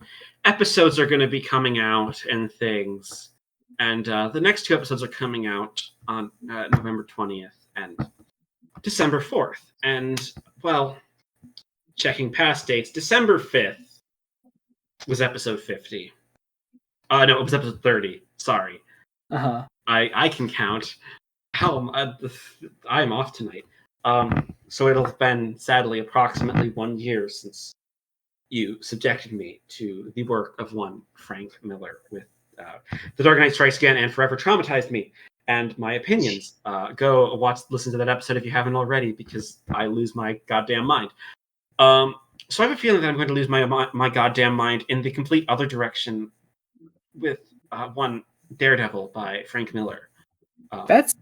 episodes are going to be coming out and things. And the next 2 episodes are coming out on November 20th and December 4th. And, well, checking past dates, December 5th was episode 50. No, it was episode 30. Sorry. I can count. I'm off tonight. So it'll have been, sadly, approximately 1 year since you subjected me to the work of one Frank Miller with The Dark Knight Strikes Again and forever traumatized me. And my opinions. Go listen to that episode if you haven't already, because I lose my goddamn mind. So I have a feeling that I'm going to lose my goddamn mind in the complete other direction with one Daredevil by Frank Miller. That's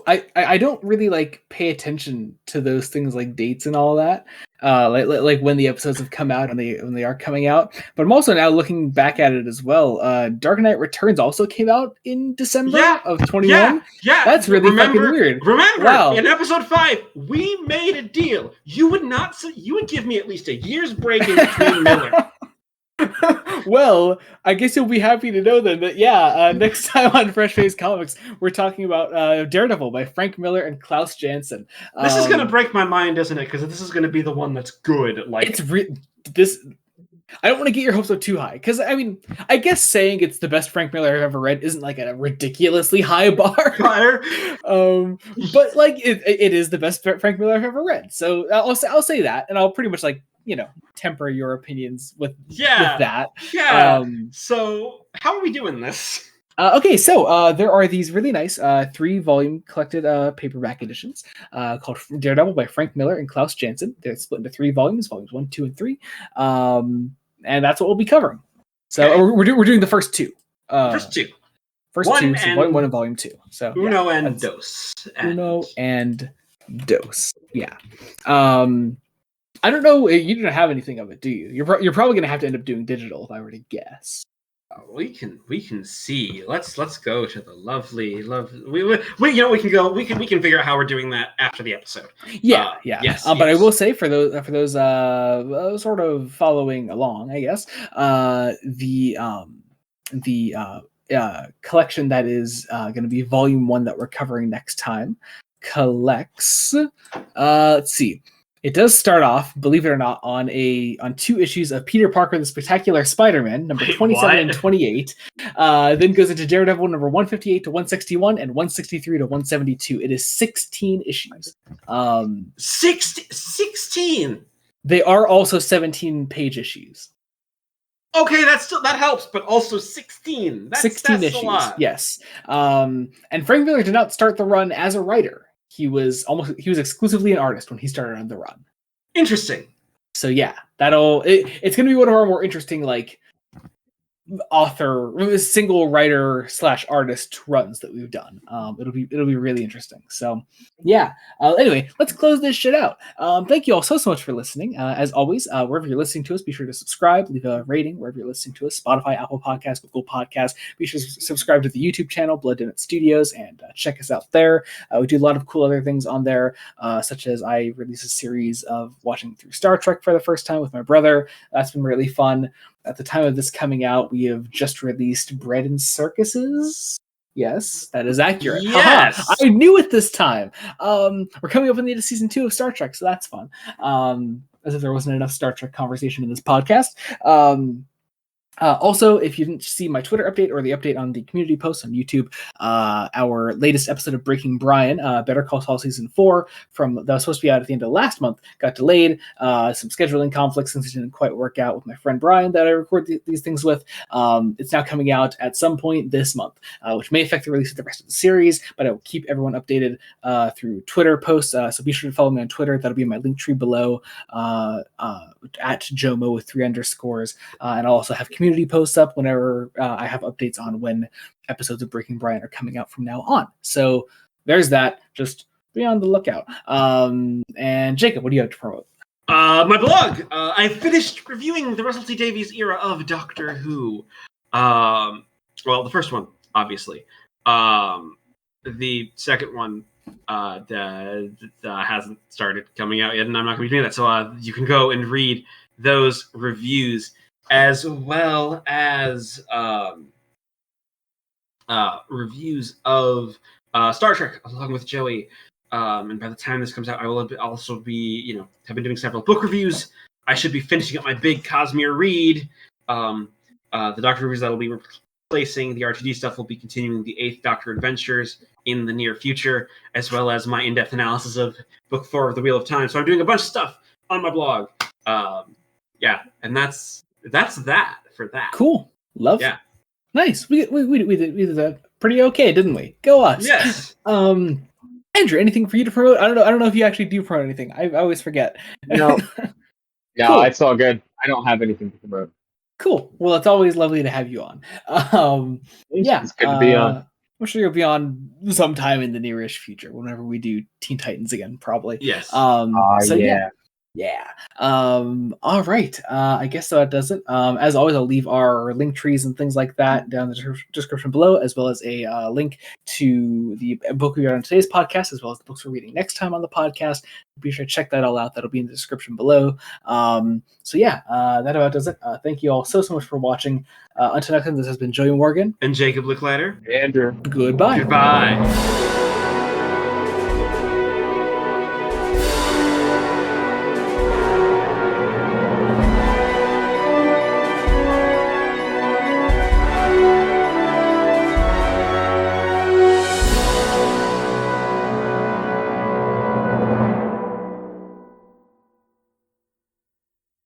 I don't really like pay attention to those things like dates and all that, like when the episodes have come out and when they are coming out. But I'm also now looking back at it as well. Dark Knight Returns also came out in December of 21. Yeah. That's really fucking weird. Remember, wow. In episode 5, we made a deal. You would give me at least a year's break in between Miller. Well, I guess you'll be happy to know then that next time on Fresh Face Comics, we're talking about Daredevil by Frank Miller and Klaus Janson. This is gonna break my mind, isn't it? Because this is gonna be the one that's good. Like it's this. I don't want to get your hopes up too high, because I mean, I guess saying it's the best Frank Miller I've ever read isn't like a ridiculously high bar. But like it is the best Frank Miller I've ever read. So I'll say that, and I'll pretty much temper your opinions with that. Yeah. So how are we doing this? Okay, so there are these really nice 3-volume collected paperback editions called Daredevil by Frank Miller and Klaus Janson. They're split into 3 volumes 1, 2, and 3, and that's what we'll be covering. So okay. we're doing the first 2. First 2. So one and volume 2. So Uno and Dos. Uno and Dos. Yeah. I don't know. You don't have anything of it, do you? You're probably going to have to end up doing digital, if I were to guess. We can see. Let's go to the lovely. We can figure out how we're doing that after the episode. Yeah. Yes. But I will say for those sort of following along, I guess the collection that is going to be volume 1 that we're covering next time collects. Let's see. It does start off, believe it or not, on 2 issues of Peter Parker, the Spectacular Spider-Man, number 27 and 28. Then goes into Daredevil, number 158 to 161, and 163 to 172. It is 16 issues. 16? They are also 17-page issues. Okay, that helps, but also 16. 16 issues, a lot. Yes. And Frank Miller did not start the run as a writer. He was exclusively an artist when he started on the run. Interesting. So yeah, it's going to be one of our more interesting author, single writer / artist runs that we've done. It'll be really interesting. So yeah. Anyway, let's close this shit out. Thank you all so much for listening. As always, wherever you're listening to us, be sure to subscribe, leave a rating wherever you're listening to us. Spotify, Apple Podcasts, Google Podcasts. Be sure to subscribe to the YouTube channel, Blood Donut Studios, and check us out there. We do a lot of cool other things on there, such as I release a series of watching through Star Trek for the first time with my brother. That's been really fun. At the time of this coming out, we have just released Bread and Circuses. Yes, that is accurate. Yes! Haha, I knew it this time. We're coming up on the end of season 2 of Star Trek, so that's fun. As if there wasn't enough Star Trek conversation in this podcast. Also, if you didn't see my Twitter update or the update on the community post on YouTube, our latest episode of Breaking Brian, Better Call Saul Season 4, that was supposed to be out at the end of last month, got delayed. Some scheduling conflicts, things didn't quite work out with my friend Brian that I record these things with. It's now coming out at some point this month, which may affect the release of the rest of the series, but I will keep everyone updated through Twitter posts. So be sure to follow me on Twitter. That'll be in my link tree below, at Jomo with 3 underscores. And I'll also have community posts up whenever I have updates on when episodes of Breaking Brian are coming out from now on. So there's that. Just be on the lookout. And Jacob, what do you have to promote? My blog. I finished reviewing the Russell T Davies era of Doctor Who. Well, the first one, obviously. The second one hasn't started coming out yet, and I'm not going to be doing that. So you can go and read those reviews, as well as reviews of Star Trek along with Joey. And by the time this comes out, I will also be, have been doing several book reviews. I should be finishing up my big Cosmere read. The Doctor reviews that will be replacing the RTD stuff will be continuing the 8th Doctor Adventures in the near future, as well as my in-depth analysis of Book 4 of the Wheel of Time. So I'm doing a bunch of stuff on my blog. Yeah, and that's that for that. Cool. Love. Yeah. Nice. We did that pretty okay, didn't we? Go us. Yes. Andrew, anything for you to promote? I don't know if you actually do promote anything. I always forget. No, Cool. it's all good. I don't have anything to promote. Cool. Well, it's always lovely to have you on. Yeah. It's good to be on. I'm sure you'll be on sometime in the nearish future, whenever we do Teen Titans again, probably. Yes. So yeah. All right. I guess that does it. As always, I'll leave our link trees and things like that down in the description below, as well as a link to the book we read on today's podcast, as well as the books we're reading next time on the podcast. Be sure to check that all out. That'll be in the description below. So yeah, that about does it. Thank you all so much for watching. Until next time, this has been Joey Morgan and Jacob Licklider. Andrew. Goodbye. Goodbye.